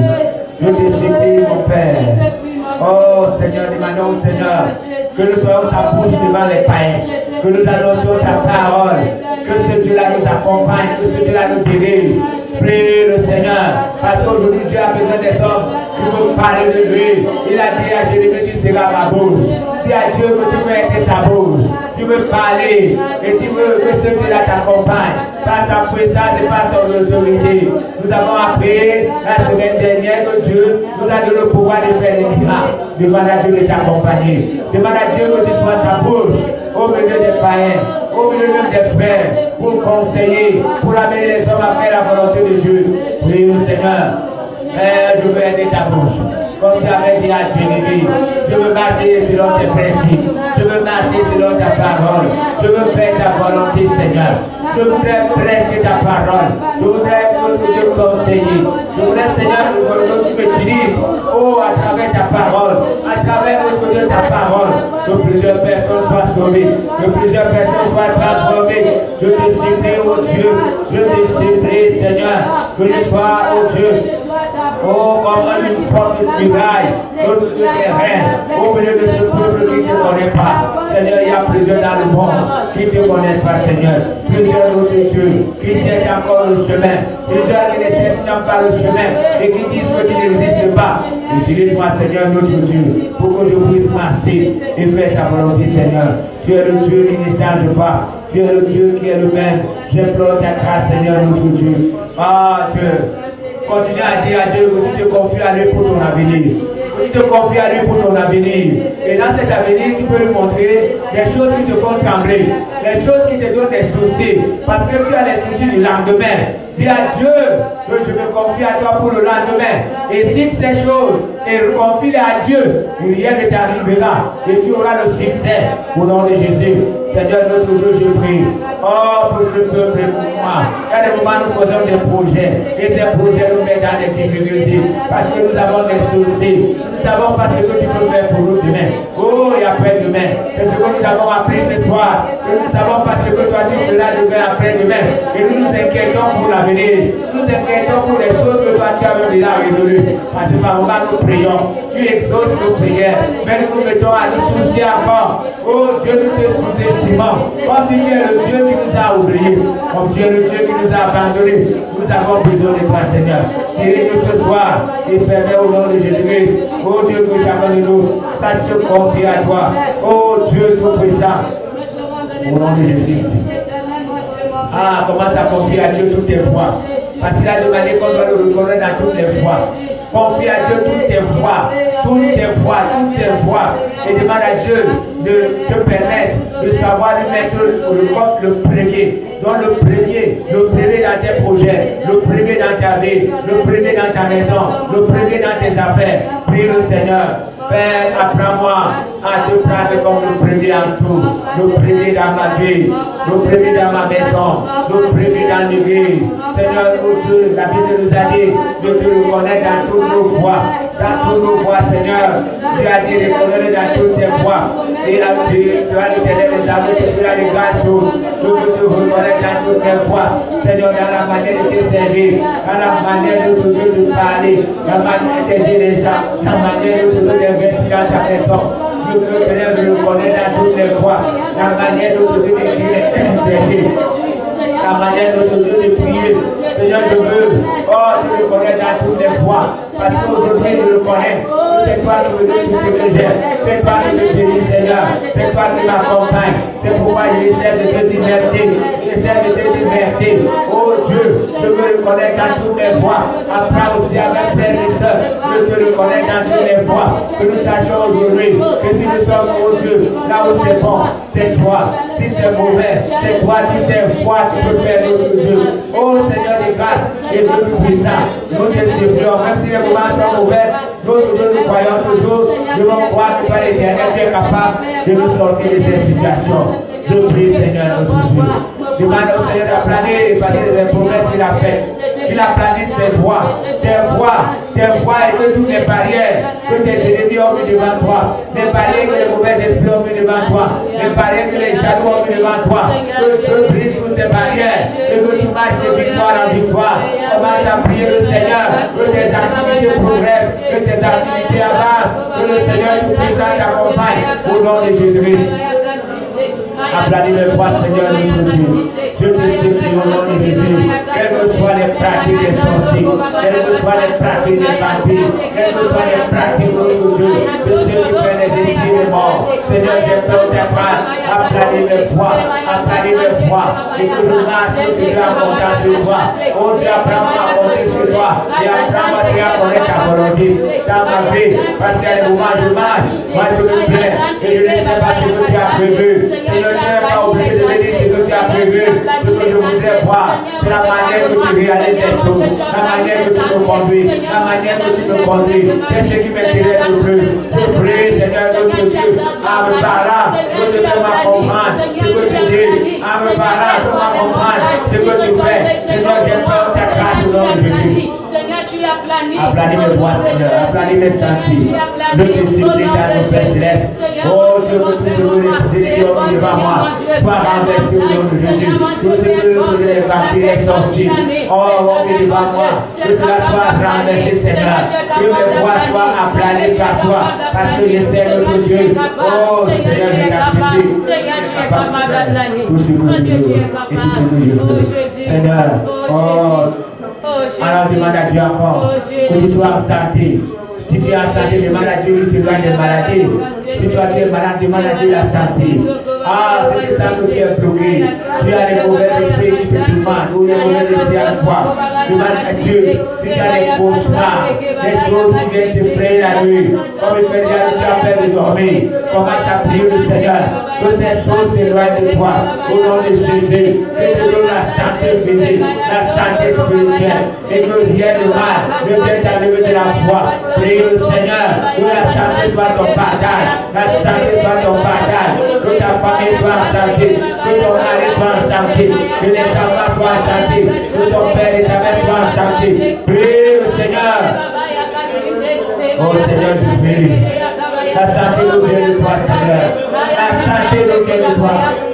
Je te supplie, mon Père. Oh Seigneur, demandons au Seigneur que nous soyons sa bouche devant les païens, que nous annoncions sa parole, que ce Dieu-là nous accompagne, que ce Dieu-là nous dirige. Prie le Seigneur, parce qu'aujourd'hui Dieu a besoin des hommes qui vont parler de lui. Il a dit à Jérémie, tu seras ma bouche. Dis à Dieu que tu veux être sa bouche. Tu veux parler et tu veux que ce Dieu-là t'accompagne par sa puissance et par son autorité. Nous avons appris la semaine dernière que Dieu nous a donné le pouvoir de faire des miracles. Demande à Dieu de t'accompagner. Demande à Dieu que tu sois sa bouche au milieu des païens, au milieu même des frères, pour conseiller, pour amener les hommes à faire la volonté de Dieu. Prie le Seigneur. Père, je veux aider ta bouche. Comme tu avais dit à Jérémie, je veux marcher selon tes principes. Je veux marcher selon ta parole. Je veux faire ta volonté, Seigneur. Je voudrais prêcher ta parole. Je voudrais que Dieu conseiller. Je voudrais, Seigneur, que tu m'utilises, oh, à travers ta parole, à travers notre de ta parole, que plusieurs personnes soient sauvées, que plusieurs personnes soient transformées. Je te supplie, oh Dieu, je te supplie, Seigneur, que je sois, oh Dieu, oh, comme une forme de muraille, notre Dieu des reins, au milieu de ce peuple qui ne te connaît pas. Seigneur, il y a plusieurs dans le monde qui ne te connaissent pas, Seigneur. Plusieurs d'autres dieux qui cherchent encore le chemin. Plusieurs qui ne cherchent pas le chemin et qui disent que tu n'existes pas. Utilise-moi, Seigneur, notre Dieu, pour que je puisse marcher et faire ta volonté, Seigneur. Tu es le Dieu qui ne change pas. Tu es le Dieu qui est le même. J'implore ta grâce, Seigneur, notre Dieu. Ah, Dieu. Continue à dire à Dieu que tu te confies à lui pour ton avenir. Que tu te confies à lui pour ton avenir. Et dans cet avenir, tu peux lui montrer des choses qui te font trembler. Des choses qui te donnent des soucis. Parce que tu as les soucis du lendemain. Dis à Dieu que je me confie à toi pour le lendemain. Et cite ces choses et confie-les à Dieu. Rien ne t'arrivera. Et tu auras le succès au nom de Jésus. Seigneur notre Dieu, je prie. Oh, pour ce peuple et pour moi. À des moments, nous faisons des projets. Et ces projets nous mettent dans des difficultés. Parce que nous avons des soucis. Nous ne savons pas ce que tu peux faire pour nous demain. Oh, et après-demain. C'est ce que nous avons appris ce soir. Et nous ne savons pas ce que toi tu feras demain, après-demain. Et nous nous inquiétons pour l'avenir. Nous inquiétons pour les choses que toi tu as déjà résolues. Parce que par moment nous prions. Tu exauces nos prières. Mais nous nous mettons à nous soucier encore. Oh Dieu, nous te sous-estimons. Comme si tu es le Dieu qui nous a oubliés. Comme tu es le Dieu qui nous a abandonnés. Nous avons besoin de toi, Seigneur. Guéris-nous ce soir et permets au nom de Jésus-Christ. Oh Dieu, que chacun de nous sache se confier à toi. Oh Dieu, tout-puissant. Au nom de Jésus-Christ. Ah, commence à confier à Dieu toutes tes fois. Parce qu'il a demandé qu'on doit le reconnaître dans toutes les fois. Confie à Dieu toutes tes fois, toutes tes fois, toutes tes fois. Et demande à Dieu de te permettre de savoir lui mettre le premier. Donc le premier dans tes projets, le premier dans ta vie, le premier dans ta maison, le premier dans tes affaires. Prie le Seigneur. Père, apprends-moi à te prendre comme le premier en tout, le premier dans ma vie, le premier dans ma maison, le premier dans l'église. Seigneur, oh Dieu, la Bible nous a dit de te reconnaître dans toutes nos voies. Dans toutes nos voies, Seigneur. Tu as dit de reconnaître dans toutes tes voies. Et là, tu vas nous aider les amis, tu feras de grandes choses. Je veux te reconnaître dans toutes tes voies. Seigneur, dans la manière de te servir, dans la manière de te parler, dans la manière d'aider les gens, dans la manière de te investir dans ta maison. Je veux que je le connais dans toutes les voies, la manière dont tu veux écrire les la manière dont tu veux prier. Seigneur, je veux, oh, tu le connais dans toutes les voies, parce qu'aujourd'hui je le connais. C'est toi qui me donnes tout ce que j'ai. C'est toi qui me bénis, Seigneur. C'est toi qui m'accompagne. C'est pourquoi j'essaie de te dire merci. J'essaie de te dire merci. Oh Dieu, je veux le connaître dans toutes les voies. Apprends aussi avec frères et sœurs de te le connaître dans toutes les voies. Que nous sachions aujourd'hui que si nous sommes, oh Dieu, là où c'est bon, c'est toi. Si c'est mauvais, c'est toi qui sais quoi tu peux faire, notre Dieu. Oh Seigneur de grâce et Dieu tout-puissant, nous te supplions, même si les moments sont mauvais, notre Dieu, nous croyons toujours, nous devons croire que toi, l'Éternel, tu es capable de nous sortir de ces situations. Je prie, Seigneur, notre Dieu. Demande au Seigneur d'applaner et passer les promesses qu'il a faites. Qu'il aplanisse tes voies, et que toutes les barrières que tes ennemis ont mis devant toi, les barrières que les mauvais esprits ont mis devant toi, les barrières que les jaloux ont mis devant toi, que je brise toutes ces barrières et que tu marches de victoire en victoire. Commence à prier le Seigneur, que tes activités progressent, que tes activités avancent, que le Seigneur tout-puissant t'accompagne au nom de Jésus-Christ. Applaudis le toi, Seigneur, notre Dieu. Je te supplie au nom de Jésus, quelles que soient les pratiques des sorciers, quelles que soient les pratiques des vampires, quelles que soient les pratiques, notre Dieu, de ceux qui prennent les esprits de mort. Seigneur, j'ai fait ta grâce, applaudis le foi, et que je marche, que tu dois monter sur toi. Oh Dieu, apprends-moi à monter sur toi, et apprends-moi à connaître ta volonté dans ma vie, parce qu'à des moments je marche, moi je me plains, et je ne sais pas ce que tu as prévu. Seigneur, tu n'es pas obligé de me dire ce que tu as prévu. Ce que je voudrais voir, c'est la manière que tu réalises les choses, la manière que tu me conduis, la manière que tu me conduis. C'est ce qui m'intéresse le plus. Je prie, Seigneur, notre Dieu, à me parler, que tu peux m'accompagner, ce que tu dis, à me parler, tu m'accompagnes, ce que tu fais. Seigneur, j'ai peur de ta grâce au nom de Jésus. Seigneur, tu Aplanis mes voix, Seigneur. Aplanis mes sentiers. Je te supplie, à nos Père Céleste. Oh, je veux tout ce que les hommes devant moi soient renversés au nom de Jésus. Tout ce que les vampires, les sorciers, oh, devant moi, que cela soit renversé, Seigneur. Que mes voix soient aplanies par toi. Parce que je sais notre Dieu. Oh, Seigneur, je t'assure. Tout ce que je veux. Et tout ce que je veux. Seigneur, oh, alors demande à Dieu encore que tu sois en santé. Si tu es en santé, demande à Dieu qu'il te donne des maladies. Si toi tu es malade, demande à Dieu la santé. Ah, c'est ça que tu es bloqué. Tu as des mauvais esprits qui te tourmentent ou des mauvais esprits à toi. Demande à Dieu si tu as des cauchemars, des choses qui viennent te frayer la nuit. Comme il fait déjà que tu as peur de dormir. Commence à prier le Seigneur. Que ces choses s'éloignent de toi. Au nom de Jésus, que te donne la santé physique, la santé spirituelle. Et que rien de mal ne vienne t'arriver de la foi. Prie le Seigneur. Que la santé soit ton partage. La santé soit ton partage. Que ta famille soit en santé. Que ton mari soit en santé. Que les enfants soient en santé. Que ton père et ta mère soient en santé. Prie le Seigneur. Oh Seigneur, je prie. La santé nous vient de toi, Seigneur. La santé nous vient de toi.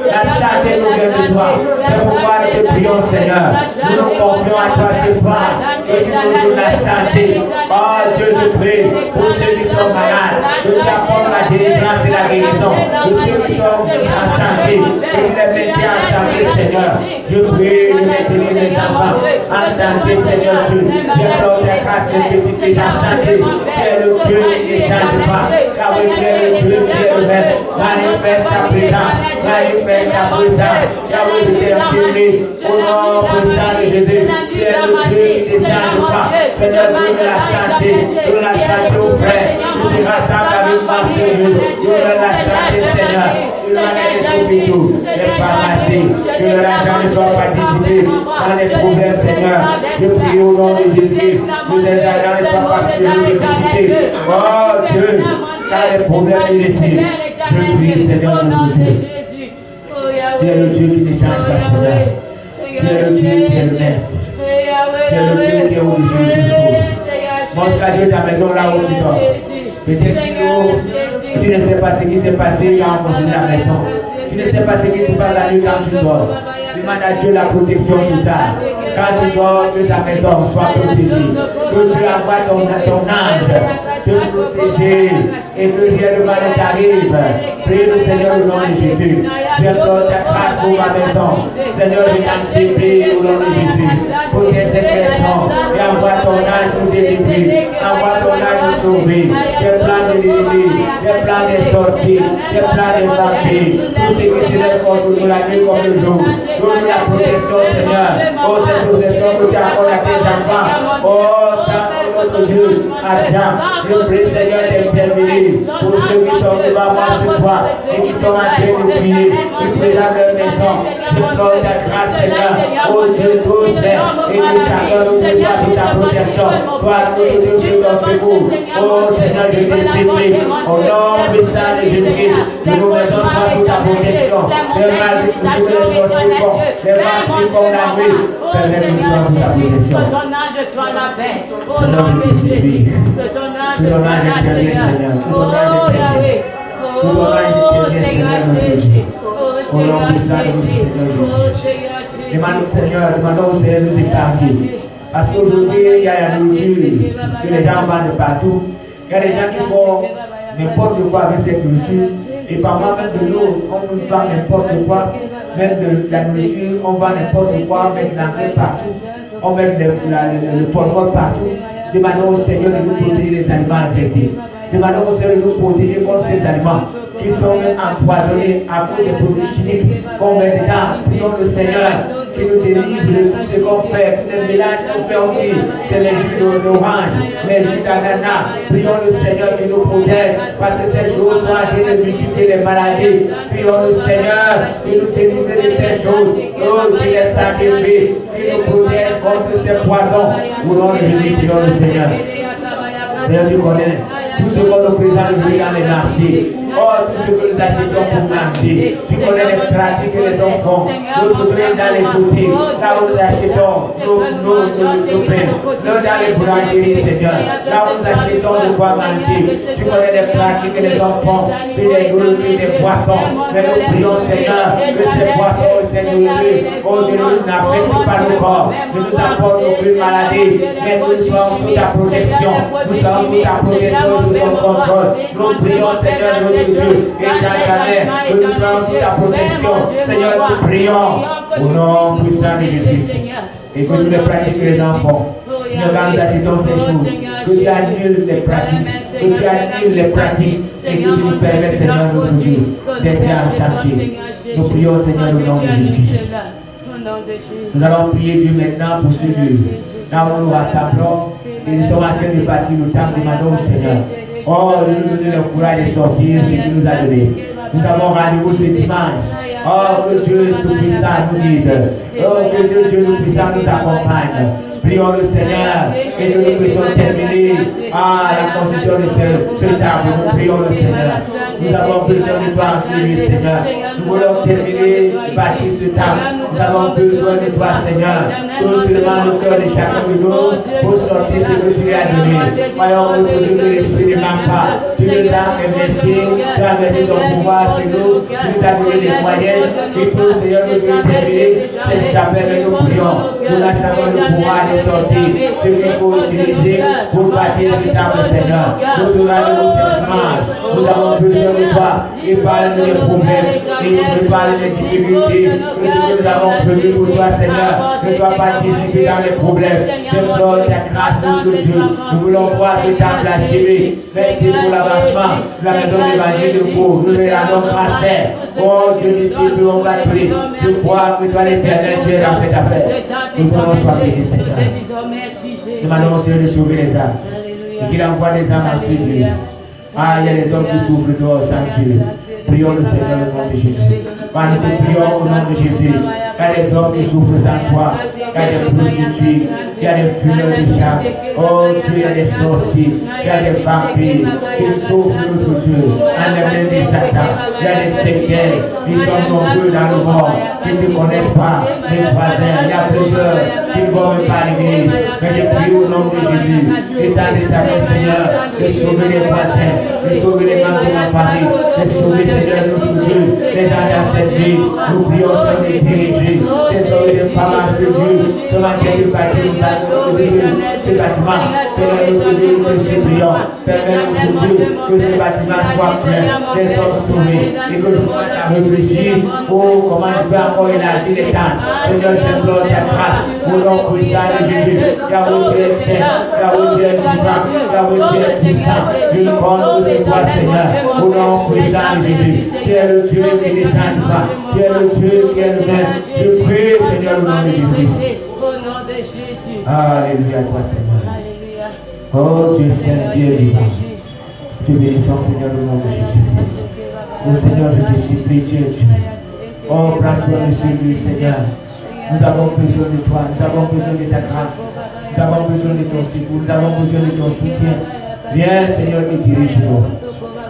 La santé nous vient de toi. C'est pourquoi nous te prions, Seigneur. Nous nous confions à toi ce soir. Que tu nous donnes la santé. Oh Dieu, je prie pour ceux qui sont malades. Que tu apportes la délivrance et la guérison. Pour ceux qui sont en santé. Que tu les maintiens en santé, Seigneur. Je prie de maintenir les enfants en santé, Seigneur Dieu. Je porte ta grâce de petites filles en santé. Tu es le Dieu qui ne change pas. Car tu es le Dieu qui est le même. Manifeste ta présence. Manifeste ta présence. Car tu es assuré au nom puissant de Jésus. Tu es le Dieu qui ne change pas. Seigneur, donne la santé. Donne la santé aux frères qui se rassemblent avec moi ce jour. Donne la santé, Seigneur. Donne les hôpitaux, les pharmacies. Que l'argent ne soit pas dissipé dans les problèmes, Seigneur. Je prie au nom de Jésus. Que les argents ne soient pas dissipés. Oh Dieu, dans les problèmes illicites. Je prie, Seigneur, de Dieu. Tu es le Dieu qui ne change pas, Seigneur. Tu es le Dieu qui est le même. Tu es le Dieu qui est au-dessus de toutes choses. Montre à Dieu ta maison là où tu dors. Peut-être que tu ne sais pas ce qui s'est passé quand on construit la maison. Tu ne sais pas ce qui se passe la nuit quand tu dors. Demande à Dieu la protection plus tard. Quand tu dors, que ta maison soit protégée. Que Dieu envoie son ange te protéger et que rien de mal ne t'arrive. Prie le Seigneur au nom de Jésus. J'implore ta grâce pour ma maison. Seigneur, je t'en supplie au nom de Jésus. Protège cette maison et envoie ton ange nous délivrer. Envoie ton ange nous sauver. Des plans de l'ennemi, des plans des sorciers, des plans des vampires. Tout ce qui se lève contre nous la nuit comme le jour. Donne la protection, Seigneur. Oh, cette protection que tu accordes à tes enfants. Oh, ça, notre Dieu, argent. Je prie, Seigneur, d'intervenir pour ceux qui sont devant moi ce soir et qui sont en train de prier, qui prient dans leur maison. Je demande ta grâce, Seigneur. Oh Dieu, touche-les et que chacun de nous soit sous ta protection. Sois notre Dieu sur ton secours. Oh Seigneur, je te supplie, au nom puissant de Jésus-Christ, que nos maisons soient sous ta protection. Les mal que les sorciers font, les mal qui font la nuit, permets que nous soyons sous ta protection. Seigneur, je te supplie. Que ton ange intervienne, Seigneur. Que ton ange intervienne. Que ton ange intervienne, Seigneur, notre Dieu. Au nom puissant de notre Seigneur Jésus. Demandons, Seigneur, demandons au Seigneur de nous épargner. Parce qu'aujourd'hui, il y a la nourriture que les gens vendent partout. Il y a des gens qui font n'importe quoi avec cette nourriture. Et par moi, même de l'eau, on nous vend n'importe quoi. Même de la nourriture, on vend n'importe quoi, même de l'engrais partout. On met le formol partout. Demandons au Seigneur de nous protéger les aliments infectés. Demandons au Seigneur de nous protéger contre ces aliments qui sont empoisonnés à cause des produits chimiques qu'on met dedans. Prions le Seigneur qui nous délivre de tout ce qu'on fait, tous les mélanges qu'on fait au lit. C'est les jus d'orange, les jus d'ananas. Prions le Seigneur qui nous protège parce que ces choses sont en train de multiplier les maladies. Prions le Seigneur qui nous délivre de ces choses. Oh, qui les sacrifie, qui nous protège contre ces poisons. Au nom de Jésus, prions le Seigneur. Seigneur, tu connais tout ce qu'on nous présente dans les marchés. Oh, tout ce que nous achetons pour manger. Tu connais les pratiques et les enfants. Notre Dieu est dans les boutiques. Là où nous achetons nos pains. Là dans les boulangeries, Seigneur. Là où nous achetons de quoi manger. Tu connais les pratiques et les enfants. Tu les nourritures, des poissons. Mais nous prions, Seigneur, que ces poissons et ces nourritures, oh Dieu, n'affectent pas nos corps. Ne nous apportent aucune maladie. Mais que nous soyons sous ta protection. Nous soyons sous ta protection et sous ton contrôle. Nous prions, Seigneur, notre Dieu, et jamais que nous soyons sous ta protection. Seigneur, nous prions au nom puissant de Jésus. Et que tous les pratiques des enfants, Seigneur, quand nous achetons ces choses, que tu annules les pratiques, que tu annules les pratiques et que tu nous permets, Seigneur, notre Dieu, d'être en santé. Nous prions, Seigneur, au nom de Jésus. Nous allons prier Dieu maintenant pour ce Dieu. Là où nous rassemblons et nous sommes en train de bâtir le temps, demandons au Seigneur. Oh, de nous donner le courage de sortir ce qu'il nous a donné. Nous avons rendez-vous ce dimanche. Oh, que Dieu Tout-Puissant nous guide. Oh, que Dieu Tout-Puissant nous accompagne. Prions le Seigneur et que nous puissions terminer la construction de ce table. Nous prions le Seigneur. Nous avons besoin de toi en celui, Seigneur. Nous voulons terminer, bâtir ce table. Nous avons besoin de toi, Seigneur. Tout seulement le cœur de chacun de nous pour sortir ce que tu lui as donné. Voyons notre Dieu que l'Esprit ne manque pas. Tu nous as investi, tu as investi ton pouvoir sur nous, tu nous as donné des moyens. Et pour Seigneur, nous voulons terminer cette chapelle et nous prions. Nous lâchons le pouvoir de sortir ce qu'il faut utiliser pour bâtir ce table, Seigneur. Nous rendons cette grâce. Nous avons besoin de toi. Et parle des problèmes, et nous parle des difficultés. Que ce que nous avons prévu pour toi, Seigneur, ne soit pas dissipé dans les problèmes. J'implore ta grâce, notre Dieu. Nous voulons voir ce temple achevé. Merci pour l'avancement de la maison d'évangile de Pau. Nous les rendons grâce, Père. Oh, Dieu, disciple, on va prier. Je crois que toi, l'Éternel, tu es dans cette affaire. Nous pouvons sois bénis, Seigneur. Nous demandons au Seigneur de sauver les âmes. Et qu'il envoie des âmes à ce Dieu. Ah, il y a des hommes qui souffrent dehors sans Dieu. Prions le Seigneur au nom de Jésus. Nous prions au nom de Jésus. Il y a des hommes qui souffrent sans toi. Il y a des prostituées. Il y a des fumeurs de chats. Oh Dieu, il y a des sorciers. Il y a des vampires qui souffrent, notre Dieu. En les mains de Satan. Il y a des sectaires. Ils sont nombreux dans le monde qui ne connaissent pas les voisins. Il y a plusieurs qui ne vont même pas à l'église. Mais je prie au nom de Jésus. Étant d'établir, Seigneur, de sauver les voisins, de sauver les membres de ma famille, de sauver, Seigneur, notre Dieu, les gens dans cette vie. Nous prions sur les dirigés, de sauver les femmes à ce Dieu, ce matin de passer ce bâtiment. Seigneur, notre Dieu, nous te supplions. Permets, notre Dieu, que ce bâtiment soit plein, des hommes sauvés, et que je commence à réfléchir comment je peux encore élargir les temps. Seigneur, j'implore ta grâce, au nom puissant de Jésus. Car où tu es saint, car où tu es vivant, car où tu es puissant. Je nous compte sur toi, Seigneur, au nom puissant de Jésus. Tu es le Dieu qui ne change pas. Tu es le Dieu qui est le même. Je prie, Seigneur, au nom de Jésus. Alléluia, toi, Seigneur. Oh Dieu saint, Dieu vivant. Te bénissons, Seigneur, au nom de Jésus-Christ. Oh Seigneur, je te supplie, Dieu est Dieu. Oh, prends soin de celui, Seigneur. Nous avons besoin de toi, nous avons besoin de ta grâce, nous avons besoin de ton secours, nous avons besoin de ton soutien. Viens, Seigneur, et dirige-nous.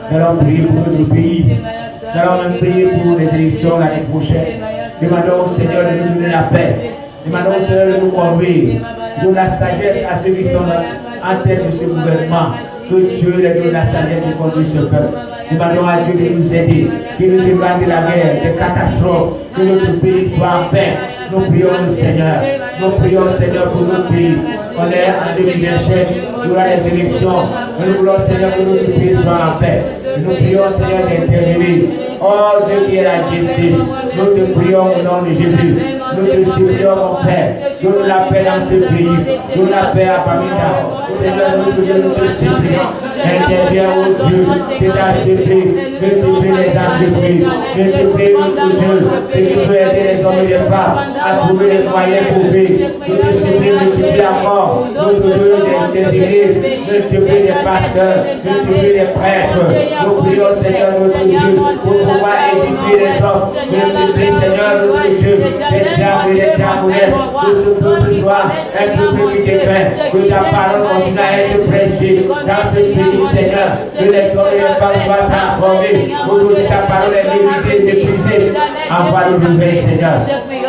Nous allons prier pour notre pays. Nous allons même prier pour les élections l'année prochaine. Demandons au Seigneur de nous donner la paix. Demandons au Seigneur de nous conduire. Donne la sagesse à ceux qui sont en tête de ce gouvernement. Que Dieu leur donne la sagesse de conduire ce peuple. Demandons à Dieu de nous aider, qu'il nous éloigne de la guerre, des catastrophes, que notre pays soit en paix. Nous prions le Seigneur. Nous prions Seigneur pour notre pays. On est en 2027, il y aura des élections. Nous voulons Seigneur que notre pays soit en paix. Nous prions Seigneur d'intervenir. Oh Dieu qui est la justice, nous te prions au nom de Jésus. Nous te supplions mon Père. Donne la paix dans ce pays. Donne la paix à Bamida. Seigneur notre Dieu, nous te supplions. Interviens au Dieu. C'est à ce pays. Multiplie les entreprises. Multiplie notre Dieu. C'est qui peut aider les hommes et les femmes à trouver les moyens pour vivre. Nous te supplions, multiplie encore notre Dieu des églises. Multiplie les pasteurs. Multiplie les prêtres. Nous prions Seigneur notre Dieu pour pouvoir édifier les hommes. Multiplie Seigneur notre Dieu les diables et les diabonesses. Que ce peuple soit un peuple qui te craint. Que ta parole continue à être prêchée dans ce pays Seigneur, que les hommes et les femmes soient transformés. Autour de ta parole est divisée, méprisée. Envoie le réveil, Seigneur.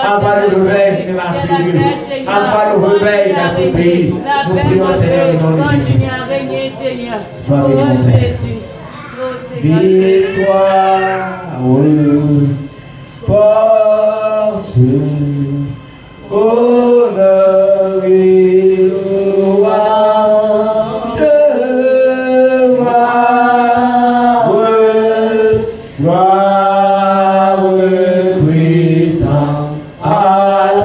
Envoie le réveil de ma Seigneur. Envoie le réveil dans ce pays. Nous prions, Seigneur, au nom de Jésus. Sois béni, mon Père. Victoire, force, honneur et louange, gloire, puissance à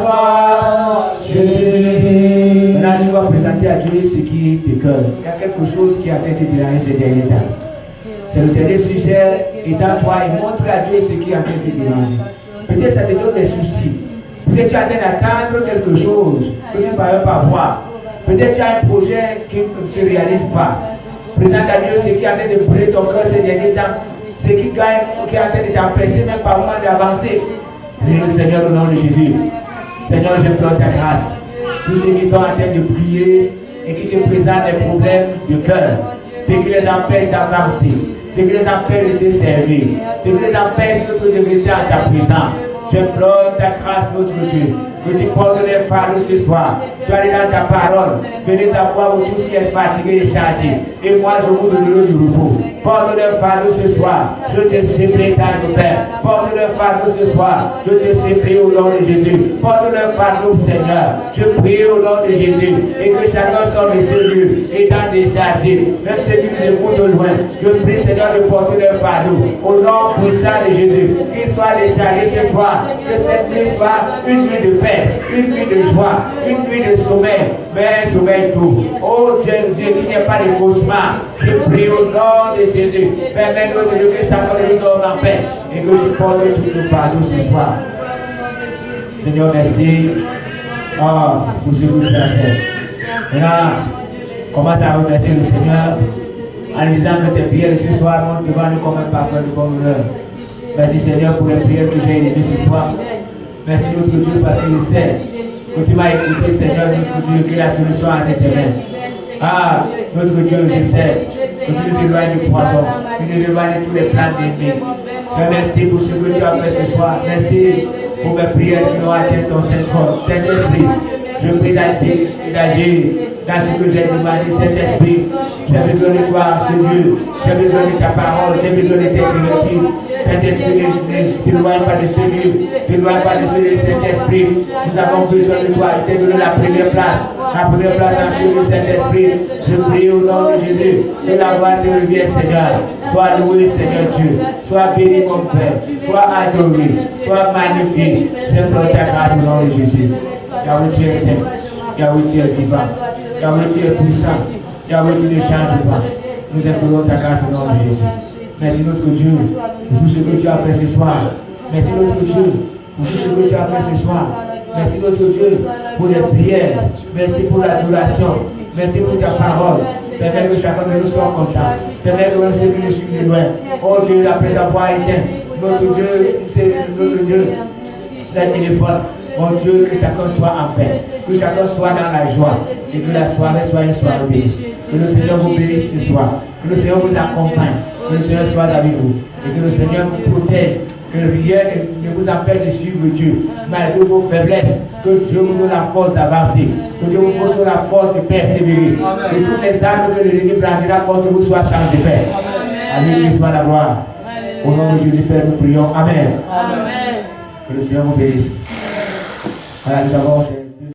toi, Jésus. Maintenant, tu vas présenter à Dieu ce qui te cœur. Il y a quelque chose qui a été déranger ces derniers temps. C'est le dernier sujet, étant toi et montre à Dieu ce qui a été dérangé. Peut-être ça te donne des soucis. Peut-être tu es en train d'attendre quelque chose que tu ne parviens pas à voir. Peut-être tu as un projet qui ne se réalise pas. Présente à Dieu ce qui est en train de brûler ton cœur ces derniers temps. Ce qui gagne, qui est en train de t'empêcher même par moment d'avancer. Prie le Seigneur au nom de Jésus. Seigneur, je implore ta grâce. Tous ceux qui sont en train de prier et qui te présentent des problèmes de cœur, ce qui les empêche d'avancer, ce qui les empêche de te servir, ce qui les empêche de rester en ta présence. J'implore ta grâce, notre Dieu, que tu portes les fardeaux ce soir. Tu as dit dans ta parole, venez à moi, vous tous qui êtes fatigués et chargés, et moi je vous donnerai du repos. Porte les fardeaux ce soir, je te supplie, Père. Porte les fardeaux ce soir, je te supplie au nom de Jésus. Porte les fardeaux, Seigneur, je prie au nom de Jésus, et que chacun sorte de ce lieu, étant déchargé, même ceux qui nous écoutent de loin. Je prie, Seigneur, de porter les fardeaux, au nom puissant de Jésus, qu'ils soient déchargés ce soir, que cette nuit soit une nuit de paix, une nuit de joie, une nuit de sommeil, mais un sommeil doux. Oh Dieu, Dieu, qu'il n'y ait pas de cauchemar, je prie au nom de Jésus, permets-nous de lever sa colère nous dorme en paix, et que tu portes tous nos fardeaux ce soir. Seigneur, merci pour ce que tu as fait. Maintenant, commence à remercier le Seigneur en disant que tes prières ce soir montent devant nous comme un parfum de bonne odeur. Merci Seigneur pour les prières que j'ai élevées ce soir. Merci notre Dieu parce que je sais que tu m'as écouté, Seigneur, notre Dieu, que la solution a été mains. Ah, notre Dieu, je sais que tu nous éloignes du poison, tu nous éloignes de tous les plans d'ennemis. Merci pour ce que tu as fait ce soir. Merci pour mes prières qui ont atteint ton Saint-Esprit. Je prie d'agir dans ce que j'ai demandé, Saint-Esprit. J'ai besoin de toi, ce Dieu. J'ai besoin de ta parole, j'ai besoin de tes directives. Saint-Esprit, ne t'éloigne pas de ce lieu, ne t'éloigne pas de ce lieu, Saint-Esprit. Nous avons besoin de toi, je t'ai donné la première place en ce lieu, Saint-Esprit. Je prie au nom de Jésus, que la gloire te revienne, Seigneur. Sois loué, Seigneur Dieu. Sois béni, mon Père. Sois adoré, sois magnifié. J'implore ta grâce au nom de Jésus. Yahweh, tu es saint. Yahweh, tu es vivant. Yahweh, tu es puissant. Yahweh, tu ne changes pas. Nous implorons ta grâce au nom de Jésus. Merci notre Dieu pour tout ce que tu as fait ce soir. Merci notre Dieu pour tout ce que tu as fait ce soir. Merci notre Dieu pour les prières. Merci pour l'adoration. Merci pour ta parole. Permets que chacun de nous soit content. Permets que ceux qui nous suivent de loin. Oh Dieu, après avoir éteint, notre Dieu, c'est notre Dieu, le téléphone. Mon Dieu, que chacun soit en paix, que chacun soit dans la joie et que la soirée soit une soirée bénie. Que le Seigneur vous bénisse ce soir, que le Seigneur vous accompagne, que le Seigneur soit avec vous et que le Seigneur vous protège, que rien ne vous empêche de suivre Dieu malgré vos faiblesses, que Dieu vous donne la force d'avancer, que Dieu vous donne la force de persévérer, que toutes les armes que l'ennemi brandira contre vous soient sans effet. Amen, Dieu soit la gloire. Au nom de Jésus, Père, nous prions. Amen. Amen. Que le Seigneur vous bénisse. Voilà, nous avons